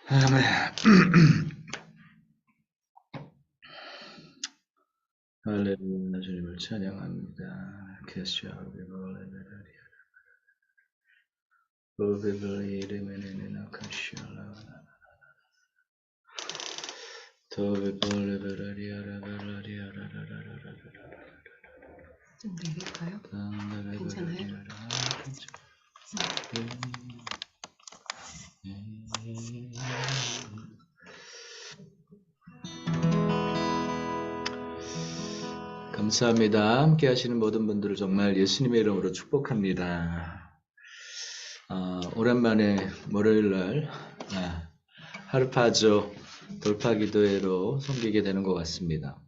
아멘. 할렐루야, 주님을 찬양합니다. 좀 내릴까요? 괜찮아요? 감사합니다. 함께 하시는 모든 분들을 정말 예수님의 이름으로 축복합니다. 오랜만에 월요일날 하르파조 돌파기도회로 섬기게 되는 것 같습니다.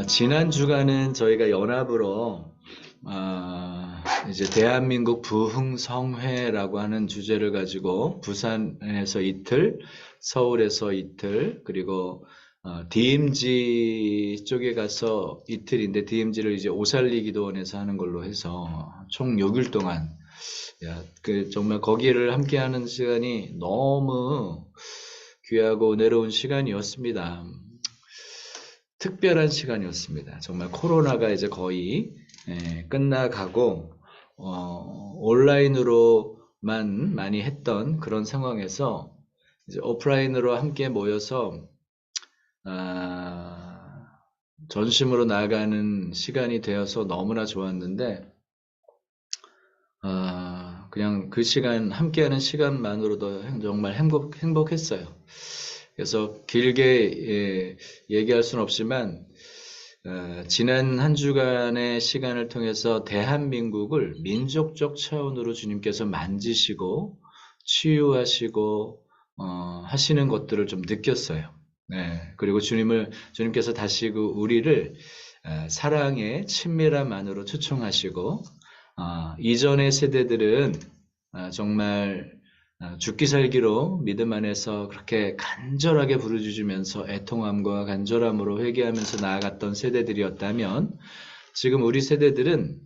지난 주간은 저희가 연합으로 이제 대한민국 부흥성회라고 하는 주제를 가지고 부산에서 이틀, 서울에서 이틀, 그리고 DMZ 쪽에 가서 이틀인데 DMZ를 이제 오살리 기도원에서 하는 걸로 해서 총 6일 동안 정말 거기를 함께하는 시간이 너무 귀하고 은혜로운 시간이었습니다. 특별한 시간이었습니다. 정말 코로나가 이제 거의 끝나가고 온라인으로만 많이 했던 그런 상황에서 이제 오프라인으로 함께 모여서 전심으로 나아가는 시간이 되어서 너무나 좋았는데 그냥 그 시간 함께하는 시간만으로도 정말 행복했어요. 그래서 길게 얘기할 수는 없지만 지난 한 주간의 시간을 통해서 대한민국을 민족적 차원으로 주님께서 만지시고 치유하시고 하시는 것들을 좀 느꼈어요. 그리고 주님께서 다시 우리를 사랑의 친밀함만으로 초청하시고 이전의 세대들은 정말 죽기 살기로 믿음 안에서 그렇게 간절하게 부르짖으면서 애통함과 간절함으로 회개하면서 나아갔던 세대들이었다면 지금 우리 세대들은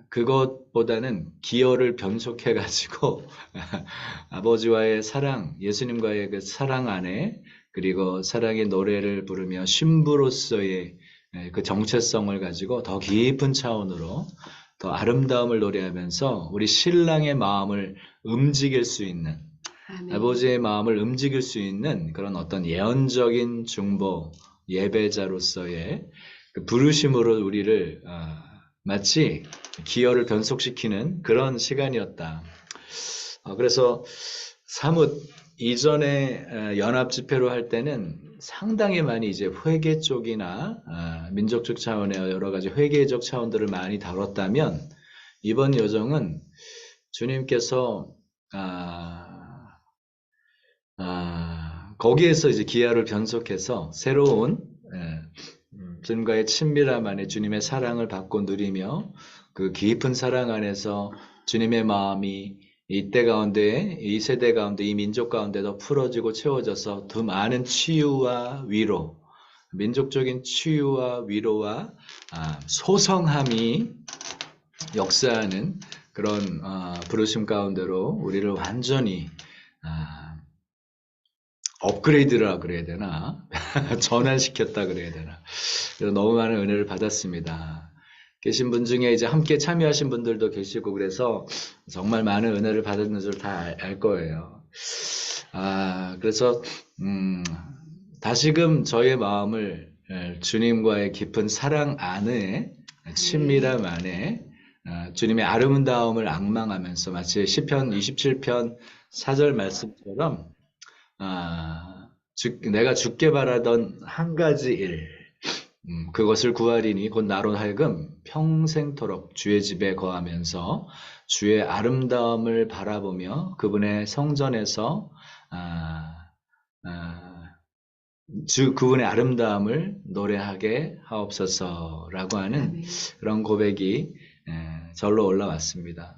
그것보다는 기어를 변속해가지고 아버지와의 사랑, 예수님과의 그 사랑 안에 그리고 사랑의 노래를 부르며 신부로서의 그 정체성을 가지고 더 깊은 차원으로 더 아름다움을 노래하면서 우리 신랑의 마음을 움직일 수 있는 아멘. 아버지의 마음을 움직일 수 있는 그런 어떤 예언적인 중보 예배자로서의 그 부르심으로 우리를 마치 기어를 변속시키는 그런 시간이었다. 그래서 사뭇 이전에 연합 집회로 할 때는 상당히 많이 이제 회계 쪽이나 민족적 차원의 여러 가지 회계적 차원들을 많이 다뤘다면 이번 여정은 주님께서 거기에서 이제 기아를 변속해서 새로운 주님과의 친밀함 안에 주님의 사랑을 받고 누리며 그 깊은 사랑 안에서 주님의 마음이 이때 가운데, 이 세대 가운데, 이 민족 가운데도 풀어지고 채워져서 더 많은 치유와 위로, 민족적인 치유와 위로와 소성함이 역사하는 그런 부르심 가운데로 우리를 완전히 업그레이드라 그래야 되나? 전환시켰다 그래야 되나? 그래서 너무 많은 은혜를 받았습니다. 계신 분 중에 이제 함께 참여하신 분들도 계시고 그래서 정말 많은 은혜를 받았는 줄 다 알 거예요. 그래서 다시금 저의 마음을 주님과의 깊은 사랑 안에 친밀함 안에 주님의 아름다움을 앙망하면서 마치 시편 27편 4절 말씀처럼 내가 죽게 바라던 한 가지 일 그것을 구하리니 곧 나로 하여금 평생토록 주의 집에 거하면서 주의 아름다움을 바라보며 그분의 성전에서 그분의 아름다움을 노래하게 하옵소서라고 하는 그런 고백이 절로 올라왔습니다.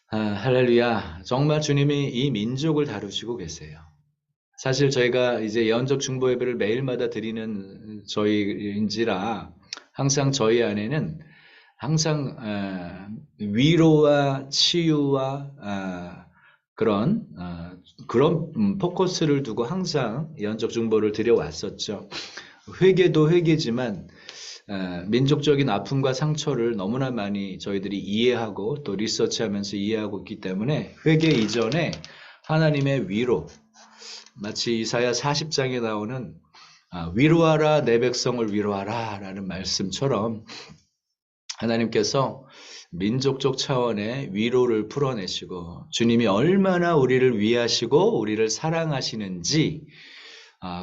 할렐루야. 정말 주님이 이 민족을 다루시고 계세요. 사실 저희가 이제 예언적 중보 예배를 매일마다 드리는 저희인지라 항상 저희 안에는 항상 위로와 치유와 그런 포커스를 두고 항상 예언적 중보를 드려왔었죠. 회개도 회개지만 민족적인 아픔과 상처를 너무나 많이 저희들이 이해하고 또 리서치하면서 이해하고 있기 때문에 회개 이전에 하나님의 위로, 마치 이사야 40장에 나오는 위로하라 내 백성을 위로하라 라는 말씀처럼 하나님께서 민족적 차원의 위로를 풀어내시고 주님이 얼마나 우리를 위하시고 우리를 사랑하시는지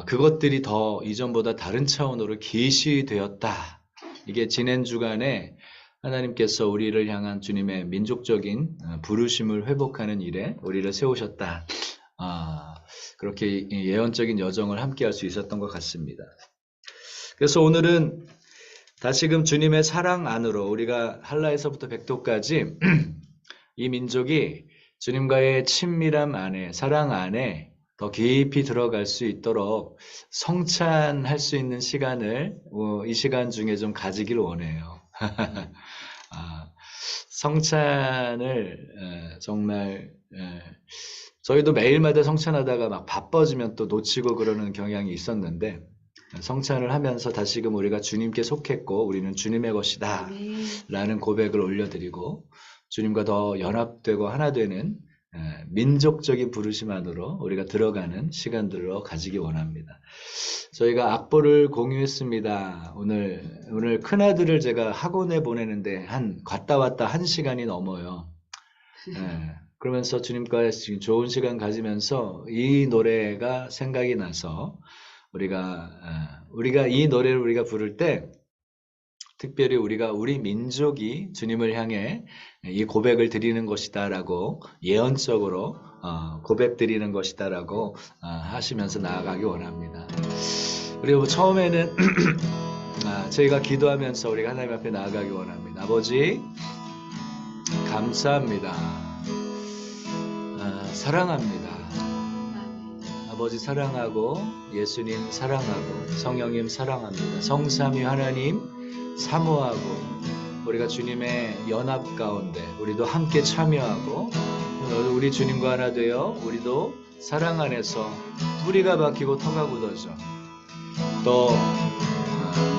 그것들이 더 이전보다 다른 차원으로 계시되었다. 이게 지난 주간에 하나님께서 우리를 향한 주님의 민족적인 부르심을 회복하는 일에 우리를 세우셨다. 그렇게 예언적인 여정을 함께 할 수 있었던 것 같습니다. 그래서 오늘은 다시금 주님의 사랑 안으로 우리가 한라에서부터 백도까지 이 민족이 주님과의 친밀함 안에, 사랑 안에 더 깊이 들어갈 수 있도록 성찬할 수 있는 시간을 이 시간 중에 좀 가지길 원해요. 성찬을 정말 저희도 매일마다 성찬하다가 막 바빠지면 또 놓치고 그러는 경향이 있었는데 성찬을 하면서 다시금 우리가 주님께 속했고 우리는 주님의 것이다 라는 고백을 올려드리고 주님과 더 연합되고 하나 되는 민족적인 부르심 안으로 우리가 들어가는 시간들로 가지기 원합니다. 저희가 악보를 공유했습니다. 오늘 큰아들을 제가 학원에 보내는데 갔다 왔다 1시간이 넘어요. 그러면서 주님과 지금 좋은 시간 가지면서 이 노래가 생각이 나서 우리가 이 노래를 우리가 부를 때 특별히 우리 민족이 주님을 향해 이 고백을 드리는 것이다라고 예언적으로 고백 드리는 것이다라고 하시면서 나아가기 원합니다. 그리고 처음에는 저희가 기도하면서 우리가 하나님 앞에 나아가기 원합니다. 아버지 감사합니다. 사랑합니다. 아버지 사랑하고 예수님 사랑하고 성령님 사랑합니다. 성삼위 하나님 사모하고 우리가 주님의 연합 가운데 우리도 함께 참여하고 우리 주님과 하나 되어 우리도 사랑 안에서 뿌리가 박히고 터가 굳어져 또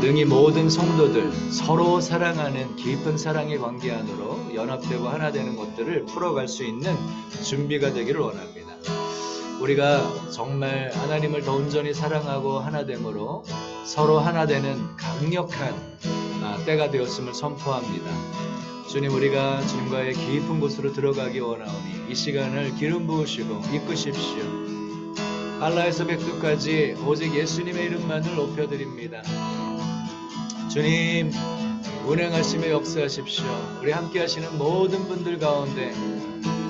능히 모든 성도들 서로 사랑하는 깊은 사랑의 관계 안으로 연합되고 하나 되는 것들을 풀어갈 수 있는 준비가 되기를 원합니다. 우리가 정말 하나님을 더 온전히 사랑하고 하나됨으로 서로 하나 되는 강력한 때가 되었음을 선포합니다. 주님, 우리가 주님과의 깊은 곳으로 들어가기 원하오니 이 시간을 기름 부으시고 이끄십시오. 알라에서 백두까지 오직 예수님의 이름만을 높여드립니다. 주님, 운행하시며 역사하십시오. 우리 함께 하시는 모든 분들 가운데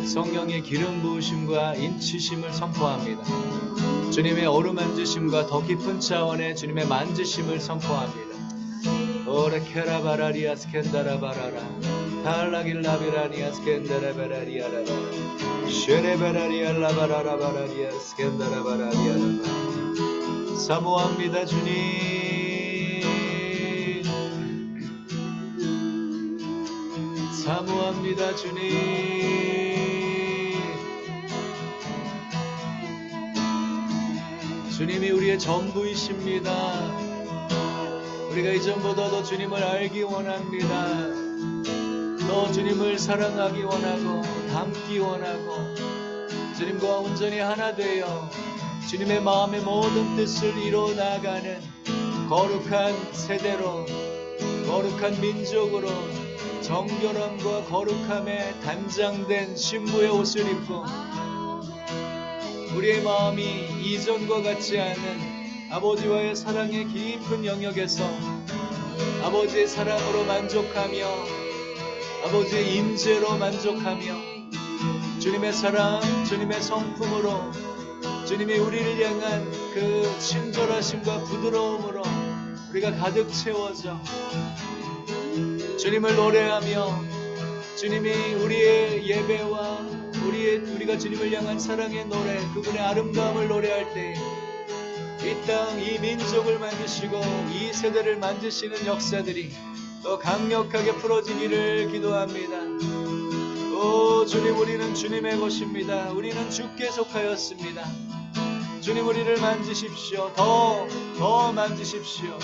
성령의 기름 부으심과 인치심을 선포합니다. 주님의 어루만지심과 더 깊은 차원의 주님의 만지심을 선포합니다. 오레 케라바라리아 스켄다라바라라 달라길라비라니아 스켄다라바라리아라바 쉐레바라리아 라바라라바라리아 스켄다라바라리아라바 사모합니다. 주님 사모합니다. 주님 주님이 우리의 전부이십니다. 우리가 이전보다 더 주님을 알기 원합니다. 더 주님을 사랑하기 원하고 닮기 원하고 주님과 온전히 하나 되어 주님의 마음의 모든 뜻을 이루어 나가는 거룩한 세대로 거룩한 민족으로 정결함과 거룩함에 단장된 신부의 옷을 입고 우리의 마음이 이전과 같지 않은 아버지와의 사랑의 깊은 영역에서 아버지의 사랑으로 만족하며 아버지의 임재로 만족하며 주님의 사랑, 주님의 성품으로 주님이 우리를 향한 그 친절하심과 부드러움으로 우리가 가득 채워져 주님을 노래하며 주님이 우리의 예배와 우리가 주님을 향한 사랑의 노래, 그분의 아름다움을 노래할 때 이 땅, 이 민족을 만드시고 이 세대를 만드시는 역사들이 더 강력하게 풀어지기를 기도합니다. 오 주님, 우리는 주님의 것입니다. 우리는 주께 속하였습니다. 주님, 우리를 만지십시오. 더 만지십시오.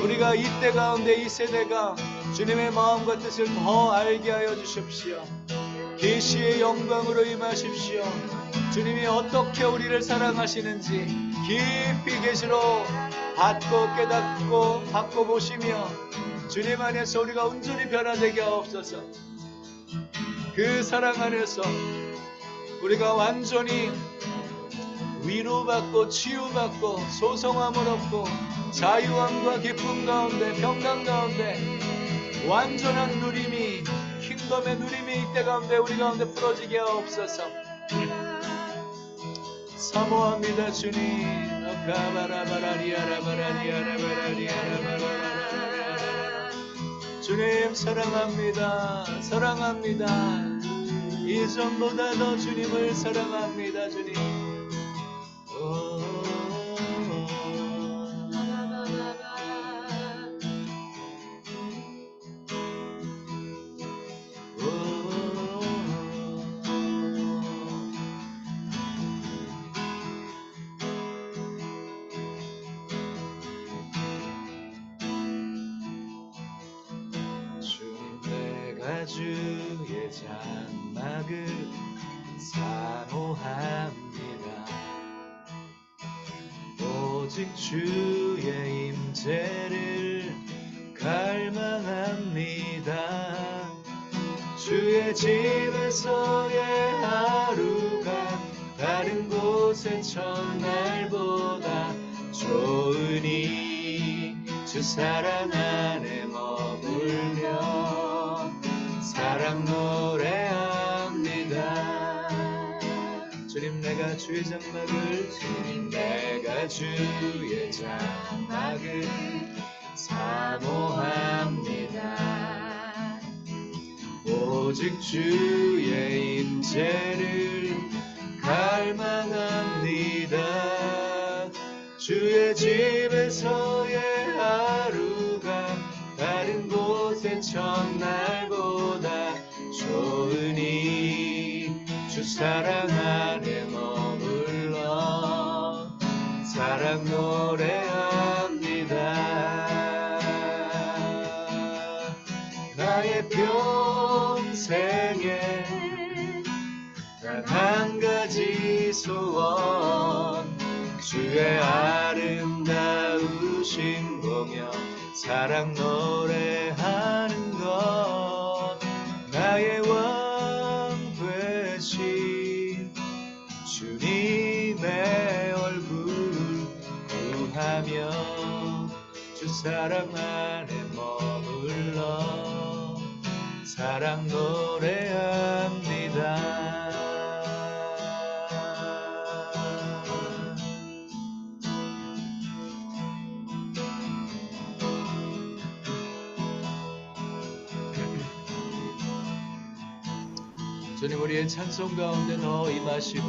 우리가 이때 가운데, 이 세대가 주님의 마음과 뜻을 더 알게 하여 주십시오. 계시의 영광으로 임하십시오. 주님이 어떻게 우리를 사랑하시는지 깊이 계시로 받고 깨닫고 받고 보시며 주님 안에서 우리가 온전히 변화되게 하옵소서. 그 사랑 안에서 우리가 완전히 위로받고 치유받고 소성함을 얻고 자유함과 기쁨 가운데, 평강 가운데 완전한 누림이, 킹덤의 누림이 이때 가운데 우리 가운데 풀어지게 하옵소서. 사모합니다 주님. 주님 사랑합니다. 사랑합니다. 이전보다 더 주님을 사랑합니다 주님. 주의 장막을 사모합니다. 오직 주의 임재를 갈망합니다. 주의 집에서의 하루가 다른 곳의 첫날보다 좋으니 주 사랑 안에 머물며 사랑 노래합니다. 주님, 내가 주의 장막을, 주님, 내가 주의 장막을 사모합니다. 오직 주의 임재를 갈망합니다. 주의 집에서의 하루가 다른 곳의 첫날보다 좋으니 주 사랑 안에 머물러 사랑 노래합니다. 나의 평생에 단 한 가지 소원, 주의 아름다우신 보며 사랑 노래하는 것, 나의 왕 되신 주님의 얼굴 구하며 주 사랑 안에 머물러 사랑 노래합니다. 주님, 우리의 찬송 가운데 더 임하시고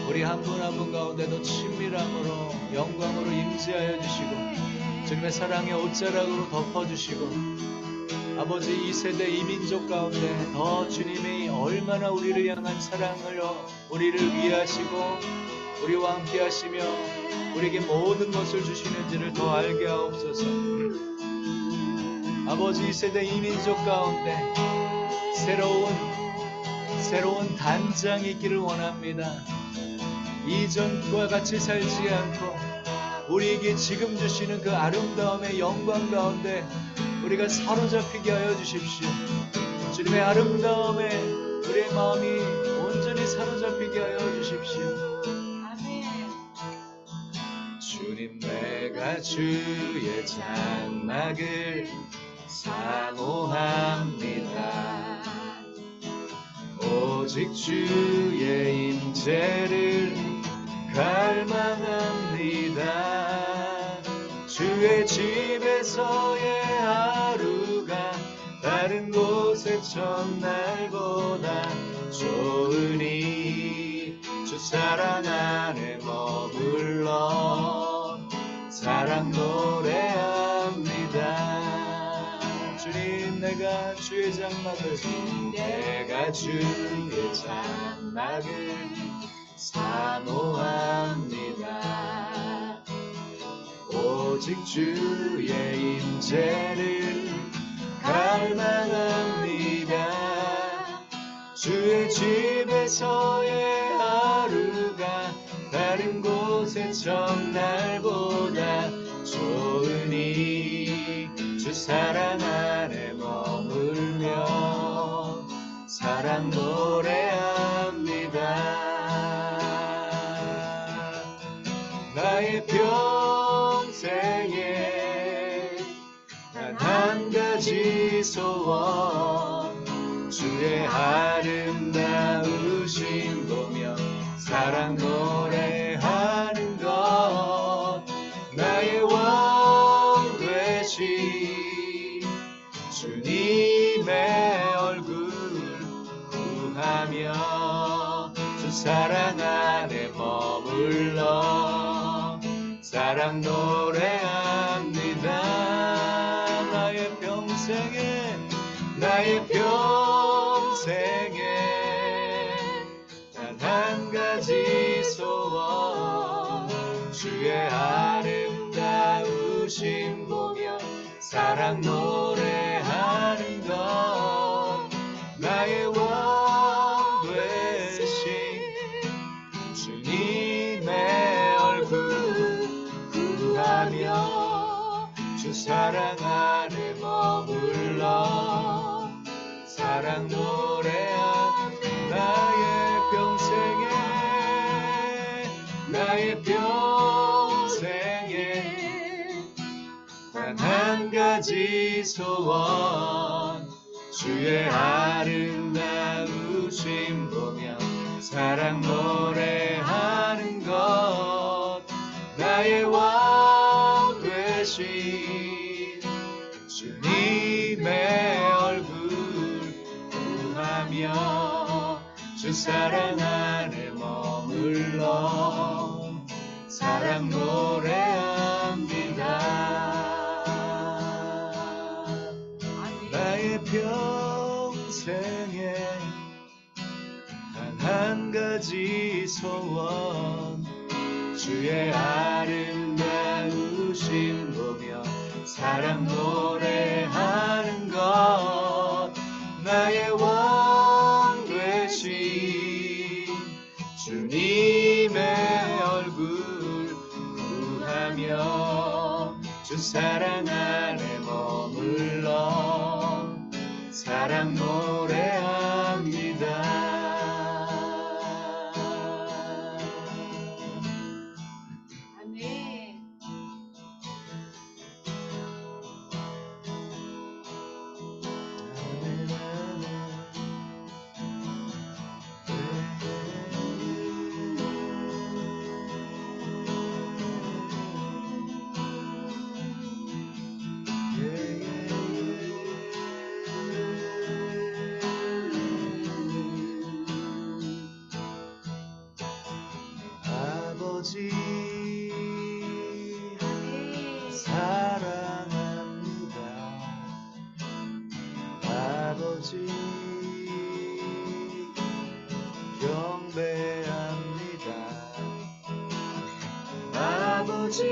우리 한 분 한 분 가운데 더 친밀함으로 영광으로 임재하여 주시고 주님의 사랑의 옷자락으로 덮어주시고 아버지, 이 세대 이 민족 가운데 더 주님이 얼마나 우리를 향한 사랑을 우리를 위하시고 우리와 함께 하시며 우리에게 모든 것을 주시는지를 더 알게 하옵소서. 아버지, 이 세대 이 민족 가운데 새로운 단장이 있기를 원합니다. 이전과 같이 살지 않고 우리에게 지금 주시는 그 아름다움의 영광 가운데 우리가 사로잡히게 하여 주십시오. 주님의 아름다움에 우리의 마음이 온전히 사로잡히게 하여 주십시오. 주님, 내가 주의 장막을 사모합니다. 오직 주의 임재를 갈망합니다. 주의 집에서의 하루가 다른 곳의 첫날보다 좋으니 주 사랑 안에 머물러 사랑 노래합니다. 내가 주의 장막을 사모합니다. 오직 주의 임재를 갈망합니다. 주의 집에서의 하루가 다른 곳의 첫날보다 좋으니 주 사랑 안에 머물며 사랑 노래합니다. 나의 평생에 단 한 가지 소원, 주의 아름다우심 보며 사랑 노래하는 것. 나의 왕 되신 주님의 얼굴 구하며 주 사랑 안에 머물러 사랑 노래합니다. 나의 평생에 단 한 가지 소원, 주의 아름다우심 보며 사랑 노래하는 것. 나의 왕 되신 주님의 얼굴 구하며 주 사랑 안에 머물러 사랑 노래한 나의 평생에 단 한 가지 소원, 주의 아름다우심 보며 사랑 노래하는 것. 나의 왕 되신 주님의 얼굴 구하며 주 사랑 안에 머물러 사랑 노래합니다. 나의 평생에 단 한 가지 소원, 주의 아름다우심 보며 사랑 노래하는 것. 나의 왕 되신 주님의 얼굴 구하며 주 사랑 안에 머물러 사랑 노래합니다. 아멘. 아버지 아멘. 사랑합니다. 아버지 경배합니다. 아버지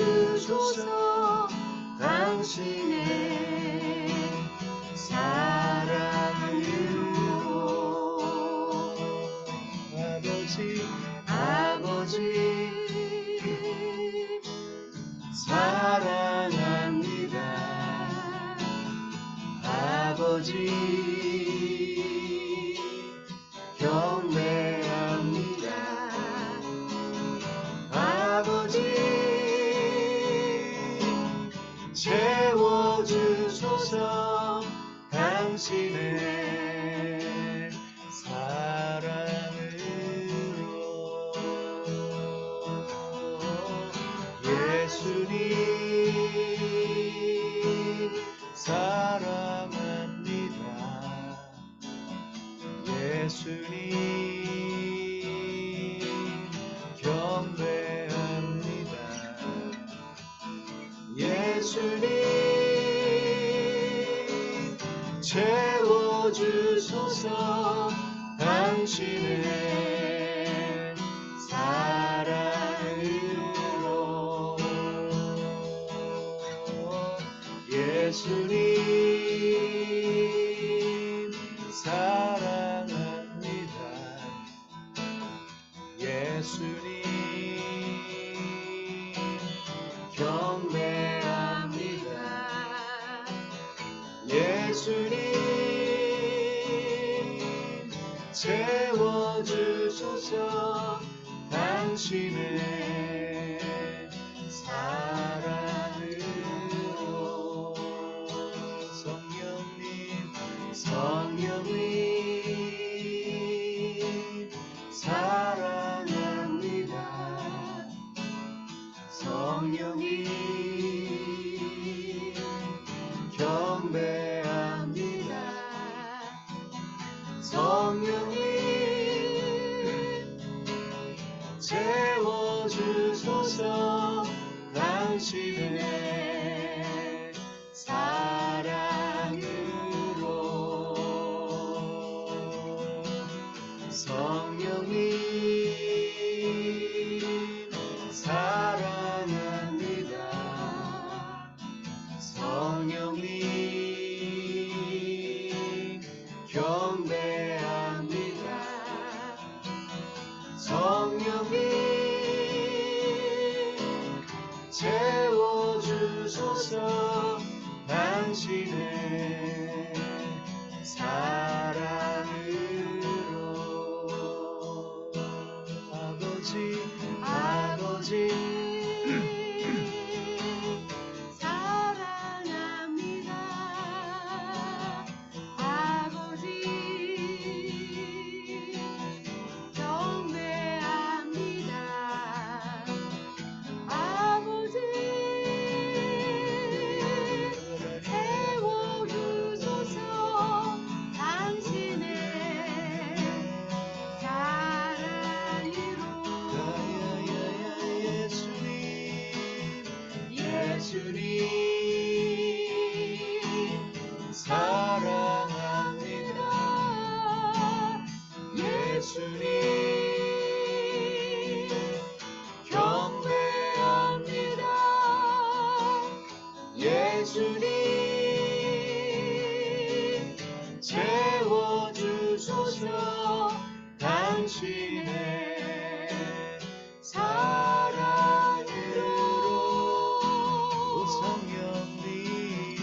채워주소서 당신의 사랑으로. 아버지 사랑합니다. 아버지 경배합니다. 아버지 채워주소서 당신의 사랑으로. 예수님 사랑합니다. 예수님 경배합니다. 예수님 채워주소서 당신의 사랑으로 예수님 사랑합니다. 예수님 경배합니다. 예수님 채워주소서 당신의 사랑으로 성령님 사랑합니다. 성령님 경배합니다. 성령님 채워주소서 당신의 사랑으로 성령님 사랑합니다. 성령님 경배합니다. 성령님 채워주소서 당신의 사랑으로 아버지 사랑합니다. 아버지 경배합니다. 아버지 채워주소서 당신의 사랑으로 예수님 사랑합니다. 예수님 경배합니다. 예수님 채워주소서 당신의 사랑으로 성령님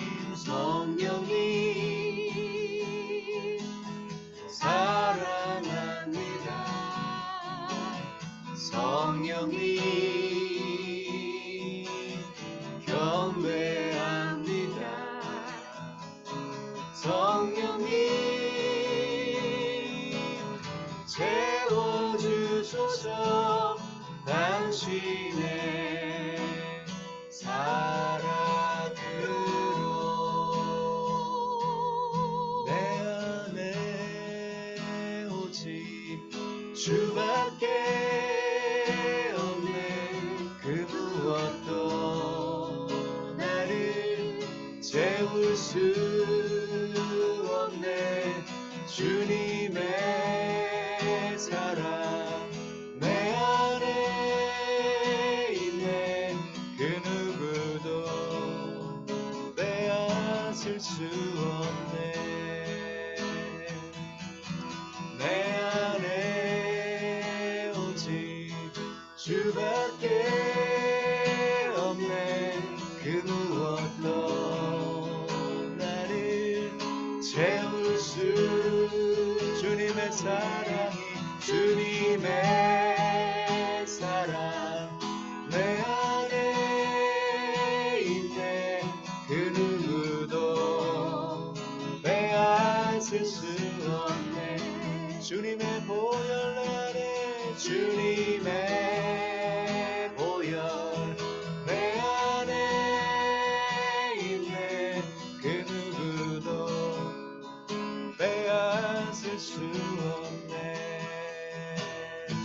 사랑합니다. 성령님 경배합니다. 성령님 채워주소서 당신의 사랑으로 내 안에 오직 주밖에 없네. 그 무엇도 나를 채울 수 없네. 주님의 사랑 내 안에 있네. 그 누구도 빼앗을 수 없네. 내 안에 오직 주밖에 없네. 그 무엇도 나를 채울 수 주님의 사랑이 주님의 사랑 내 안에 있네. 그 누구도 빼앗을 수 없네. 주님의 보혈 내 안에 주님의 보혈 내 안에 있네. 그 누구도 빼앗을 수 없네.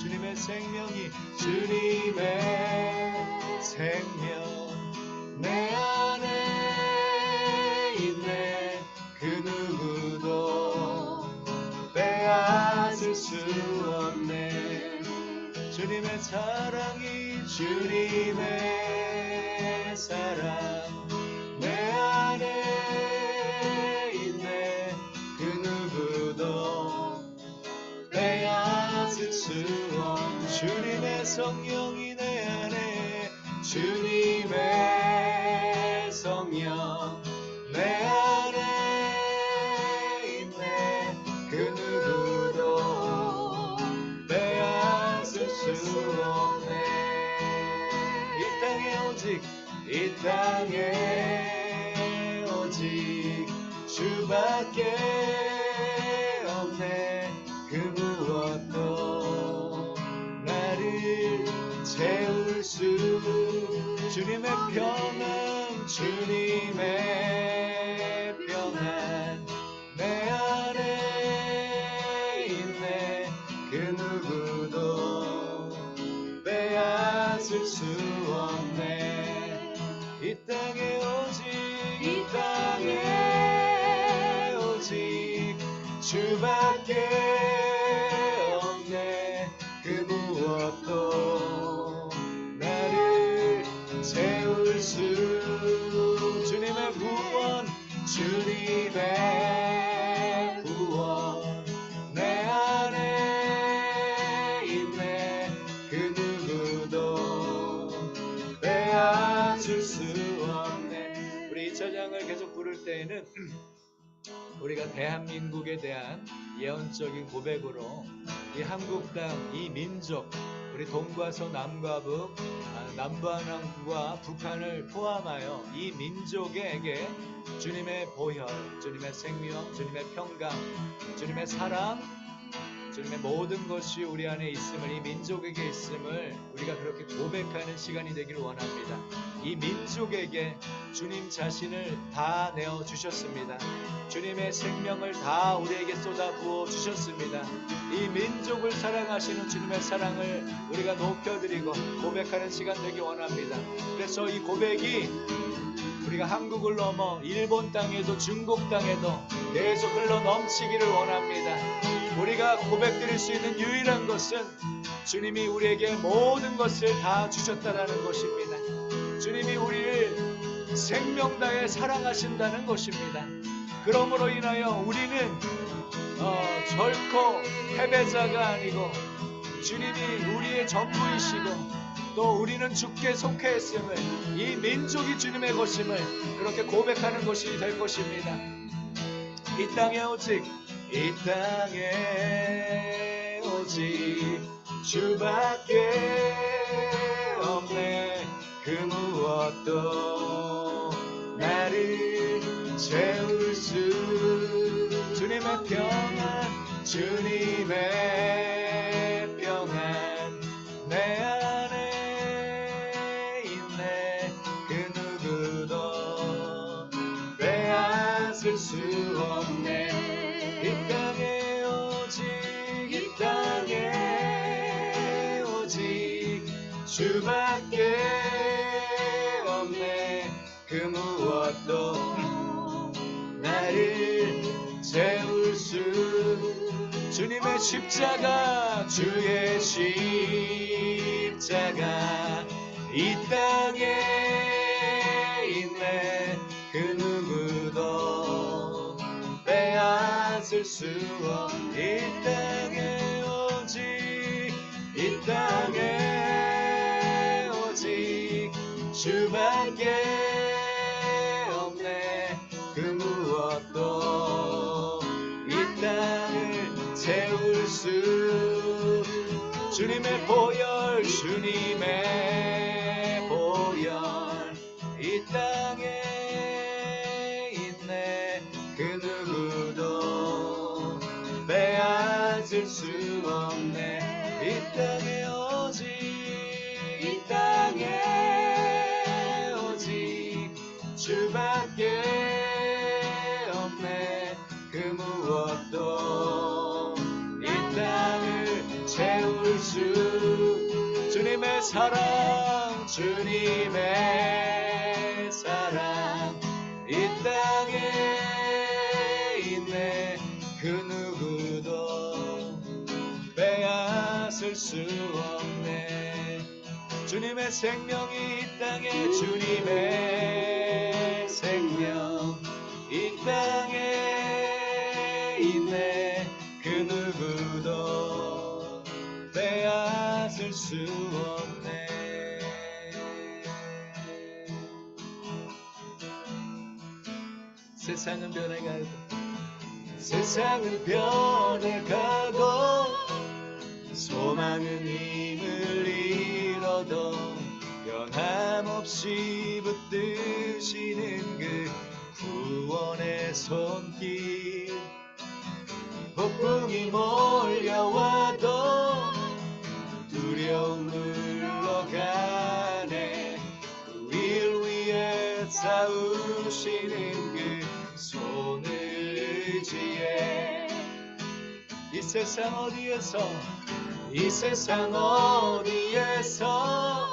주님의 생명이 주님의 생명 내 안에 수 없네. 주님의 사랑이 주님의 사랑 내 안에 있네. 그 누구도 빼앗을 수 없네. 주님의 성령이 내 안에 주님의 성령 내 안에 있네. 그 누구도 빼앗을 수 없네. 이 땅에 오직 주밖에 없네. 그 무엇도 나를 채울 수. 주님의 평안 주님의 평안 내 안에 있네. 그 누구도 빼앗을 수 없네. 이 땅에 오직 주밖에 없네. 그 무엇도 나를 채울 수. 주님의 구원 내 안에 있네. 그 누구도 빼앗을 수 없네. 우리 이 찬양을 계속 부를 때에는 우리가 대한민국에 대한 예언적인 고백으로 이 한국 땅, 이 민족, 우리 동과 서 남과 북, 남반항과 북한을 포함하여 이 민족에게 주님의 보혈, 주님의 생명, 주님의 평강, 주님의 사랑, 주님의 모든 것이 우리 안에 있음을, 이 민족에게 있음을 우리가 그렇게 고백하는 시간이 되기를 원합니다. 이 민족에게 주님 자신을 다 내어주셨습니다. 주님의 생명을 다 우리에게 쏟아부어 주셨습니다. 이 민족을 사랑하시는 주님의 사랑을 우리가 높여드리고 고백하는 시간 되기 원합니다. 그래서 이 고백이 우리가 한국을 넘어 일본 땅에도 중국 땅에도 계속 흘러 넘치기를 원합니다. 우리가 고백드릴 수 있는 유일한 것은 주님이 우리에게 모든 것을 다 주셨다라는 것입니다. 주님이 우리를 생명 다해 사랑하신다는 것입니다. 그러므로 인하여 우리는 결코 패배자가 아니고 주님이 우리의 전부이시고 또 우리는 주께 속해 있음을, 이 민족이 주님의 것임을 그렇게 고백하는 것이 될 것입니다. 이 땅에 오직 주밖에 없네. 그 무엇도 나를 채울 수. 주님의 평안 주님의 평안 내 안에 있네. 그 누구도 빼앗을 수 없네. 이 땅에 오직 주밖에 없네. 그 무엇도 나를 채울 수. 주님의 십자가, 주의 십자가 이 땅에 있네. 그 누구도 빼앗을 수 없네. 이 땅에 오직 주밖에 없네. 그 무엇도 이 땅을 채울 수. 주님의 보혈 이 땅에 있네. 그 누구도 빼앗을 수 없네. 이 땅에 오직 주밖에 없네. 그 무엇도 이 땅을 채울 수. 주님의 사랑 이 땅에 있네. 그 누구도 수 없네. 주님의 생명이 이 땅에, 주님의 생명 이 땅에 있네. 그 누구도 빼앗을 수 없네. 세상은 변해가고, 세상은 변해가고, 소망은 힘을 잃어도 변함없이 붙드시는 그 구원의 손길. 폭풍이 몰려와도 두려움 물러가네. 우릴 위해 싸우시는 그 손을 의지해. 이 세상 어디에서, 이 세상 어디에서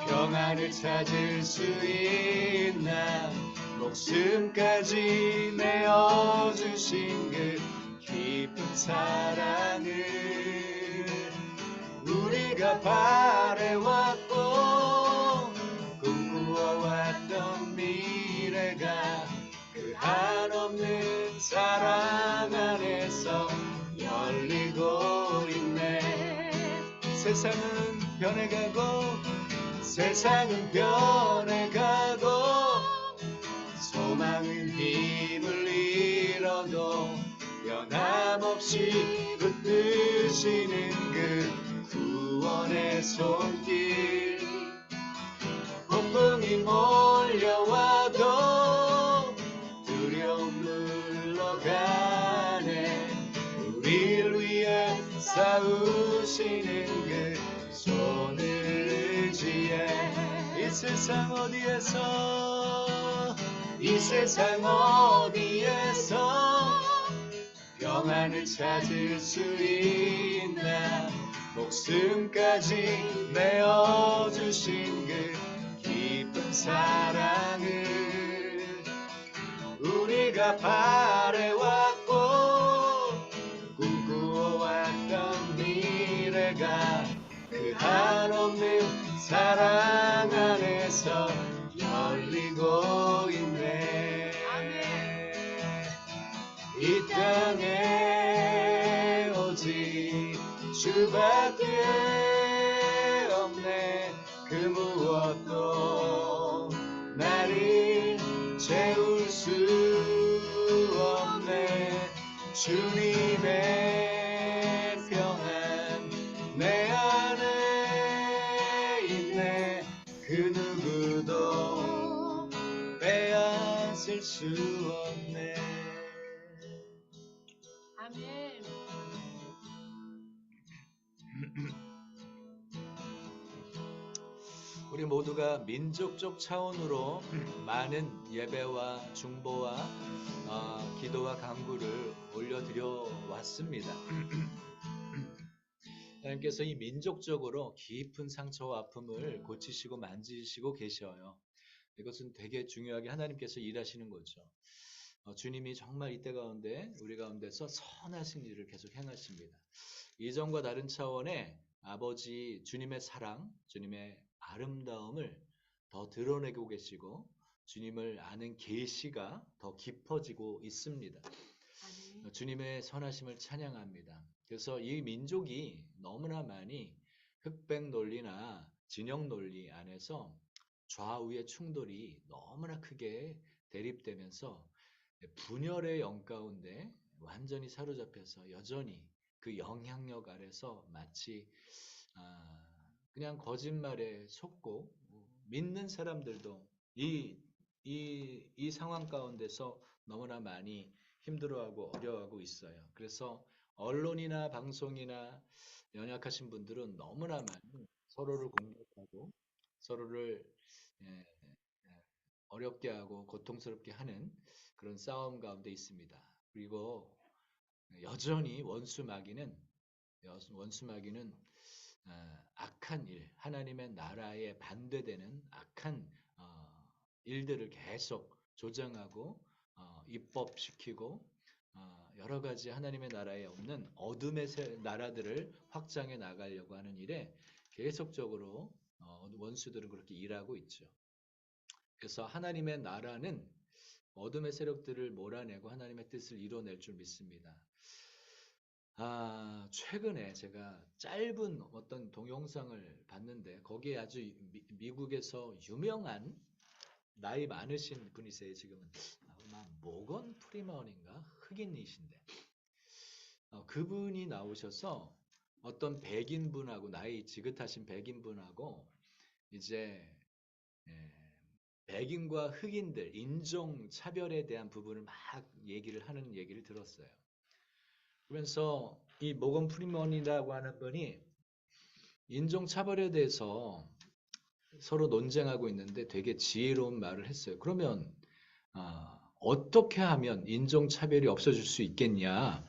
평안을 찾을 수 있나. 목숨까지 내어주신 그 깊은 사랑을 우리가 바래왔고 꿈꾸어왔던 미래가 그 한없는 사랑 안에서 열리고 있네. 세상은 변해가고, 세상은 변해가고, 소망은 힘을 잃어도 변함없이 붙드시는 그 구원의 손길. 폭풍이 몰려와도 두려움 물러가네. 우릴 위해 싸우시는 그 손을 의지해. 이 세상 어디에서, 이 세상 어디에서 평안을 찾을 수 있나. 목숨까지 내어주신 그 깊은 사랑을 우리가 바래왔고 꿈꾸어왔던 미래가 그 한없는 사랑 안에서 열리고 있네. 이 땅에 오직 주밖에 없네. 그 무엇도 나를 채울 수 없네. 주님의 평안 내 안에 있네. 그 누구도 빼앗을 수 없네. 아멘. 우리 모두가 민족적 차원으로 많은 예배와 중보와 기도와 간구를 올려드려 왔습니다. 하나님께서 이 민족적으로 깊은 상처와 아픔을 고치시고 만지시고 계셔요. 이것은 되게 중요하게 하나님께서 일하시는 거죠. 주님이 정말 이때 가운데 우리 가운데서 선하신 일을 계속 행하십니다. 이전과 다른 차원의 아버지 주님의 사랑, 주님의 아름다움을 더 드러내고 계시고 주님을 아는 계시가 더 깊어지고 있습니다. 아멘. 주님의 선하심을 찬양합니다. 그래서 이 민족이 너무나 많이 흑백 논리나 진영 논리 안에서 좌우의 충돌이 너무나 크게 대립되면서 분열의 영 가운데 완전히 사로잡혀서 여전히 그 영향력 아래서 마치 그냥 거짓말에 속고 믿는 사람들도 이 상황 가운데서 너무나 많이 힘들어하고 어려워하고 있어요. 그래서 언론이나 방송이나 연약하신 분들은 너무나 많이 서로를 공격하고 서로를 예, 예, 어렵게 하고 고통스럽게 하는 그런 싸움 가운데 있습니다. 그리고 여전히 원수마귀는 악한 일, 하나님의 나라에 반대되는 악한 일들을 계속 조장하고 입법시키고 여러 가지 하나님의 나라에 없는 어둠의 나라들을 확장해 나가려고 하는 일에 계속적으로 원수들은 그렇게 일하고 있죠. 그래서 하나님의 나라는 어둠의 세력들을 몰아내고 하나님의 뜻을 이뤄낼 줄 믿습니다. 최근에 제가 짧은 어떤 동영상을 봤는데 거기에 아주 미국에서 유명한 나이 많으신 분이세요. 지금은 아마 모건 프리먼인가 흑인이신데 그분이 나오셔서 어떤 백인분하고 나이 지긋하신 백인분하고 이제 백인과 흑인들 인종 차별에 대한 부분을 막 하는 얘기를 들었어요. 그러면서 이 모건 프리먼이라고 하는 분이 인종 차별에 대해서 서로 논쟁하고 있는데 되게 지혜로운 말을 했어요. 그러면 어떻게 하면 인종 차별이 없어질 수 있겠냐?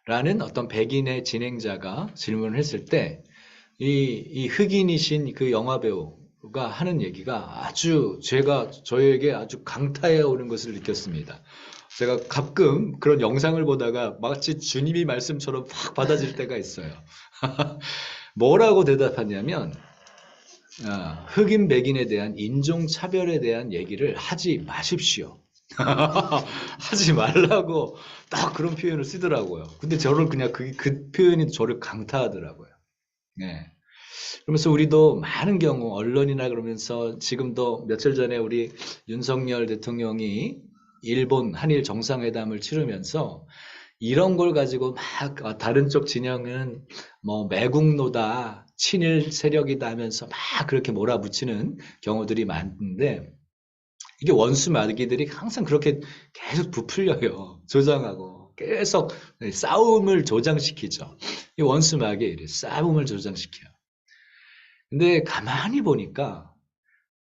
라는 어떤 백인의 진행자가 질문을 했을 때 이 흑인이신 그 영화 배우가 하는 얘기가 아주 저에게 아주 강타해 오는 것을 느꼈습니다. 제가 가끔 그런 영상을 보다가 마치 주님이 말씀처럼 확 받아질 때가 있어요. 뭐라고 대답하냐면 흑인 백인에 대한 인종차별에 대한 얘기를 하지 마십시오. 하지 말라고 딱 그런 표현을 쓰더라고요. 근데 저를 그냥 그 표현이 저를 강타하더라고요. 네. 그러면서 우리도 많은 경우 언론이나 그러면서 지금도 며칠 전에 우리 윤석열 대통령이 일본 한일 정상회담을 치르면서 이런 걸 가지고 막 다른 쪽 진영은 뭐 매국노다, 친일 세력이다 하면서 막 그렇게 몰아붙이는 경우들이 많은데 이게 원수 마귀들이 항상 그렇게 계속 부풀려요. 조장하고 계속 싸움을 조장시키죠. 이 원수 마귀들이 싸움을 조장시켜요. 근데 가만히 보니까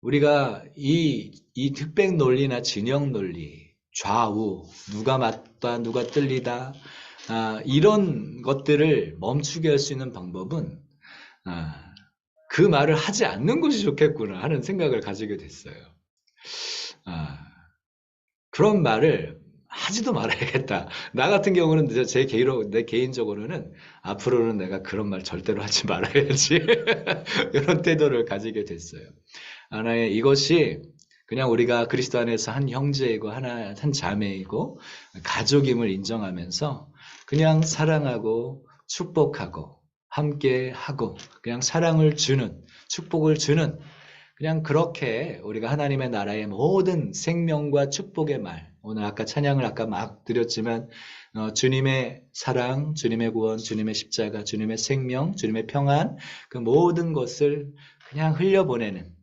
우리가 이 흑백 논리나 진영 논리, 좌우, 누가 맞다, 누가 틀리다, 이런 것들을 멈추게 할 수 있는 방법은 그 말을 하지 않는 것이 좋겠구나 하는 생각을 가지게 됐어요. 그런 말을 하지도 말아야겠다. 나 같은 경우는 내 개인적으로는 앞으로는 내가 그런 말 절대로 하지 말아야지. 이런 태도를 가지게 됐어요. 하나의 이것이 그냥 우리가 그리스도 안에서 한 형제이고 한 자매이고 가족임을 인정하면서 그냥 사랑하고 축복하고 함께하고 그냥 사랑을 주는 축복을 주는 그냥 그렇게 우리가 하나님의 나라의 모든 생명과 축복의 말 오늘 아까 찬양을 아까 막 드렸지만 주님의 사랑, 주님의 구원, 주님의 십자가, 주님의 생명, 주님의 평안 그 모든 것을 그냥 흘려보내는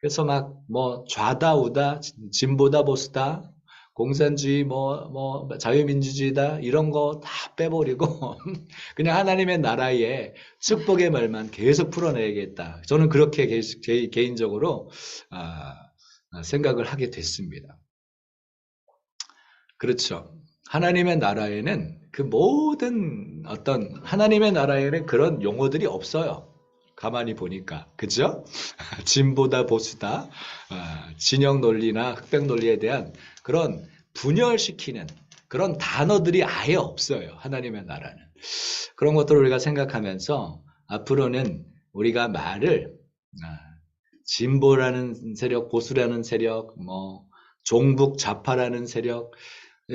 그래서 막 뭐 좌다 우다 진보다 보수다 공산주의 뭐 자유민주주의다 이런 거 다 빼버리고 그냥 하나님의 나라의 축복의 말만 계속 풀어내야겠다. 저는 그렇게 개인적으로 생각을 하게 됐습니다. 그렇죠. 하나님의 나라에는 그 모든 어떤 하나님의 나라에는 그런 용어들이 없어요. 가만히 보니까 그죠? 진보다 보수다 진영 논리나 흑백 논리에 대한 그런 분열시키는 그런 단어들이 아예 없어요. 하나님의 나라는 그런 것들을 우리가 생각하면서 앞으로는 우리가 말을 진보라는 세력, 보수라는 세력, 뭐 종북 좌파라는 세력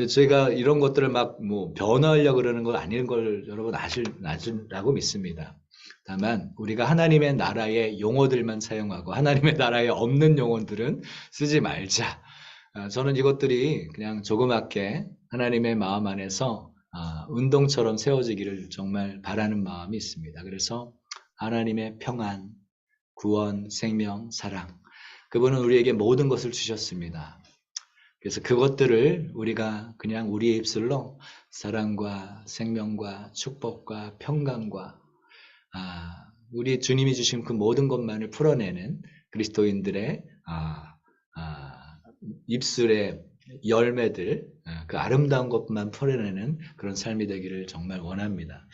제가 이런 것들을 막 뭐 변화하려고 그러는 건 아닌 걸 여러분 아시라고 믿습니다. 다만 우리가 하나님의 나라의 용어들만 사용하고 하나님의 나라에 없는 용어들은 쓰지 말자. 저는 이것들이 그냥 조그맣게 하나님의 마음 안에서 운동처럼 세워지기를 정말 바라는 마음이 있습니다. 그래서 하나님의 평안, 구원, 생명, 사랑 그분은 우리에게 모든 것을 주셨습니다. 그래서 그것들을 우리가 그냥 우리의 입술로 사랑과 생명과 축복과 평강과 우리 주님이 주신 그 모든 것만을 풀어내는 그리스도인들의 입술의 열매들, 그 아름다운 것만 풀어내는 그런 삶이 되기를 정말 원합니다.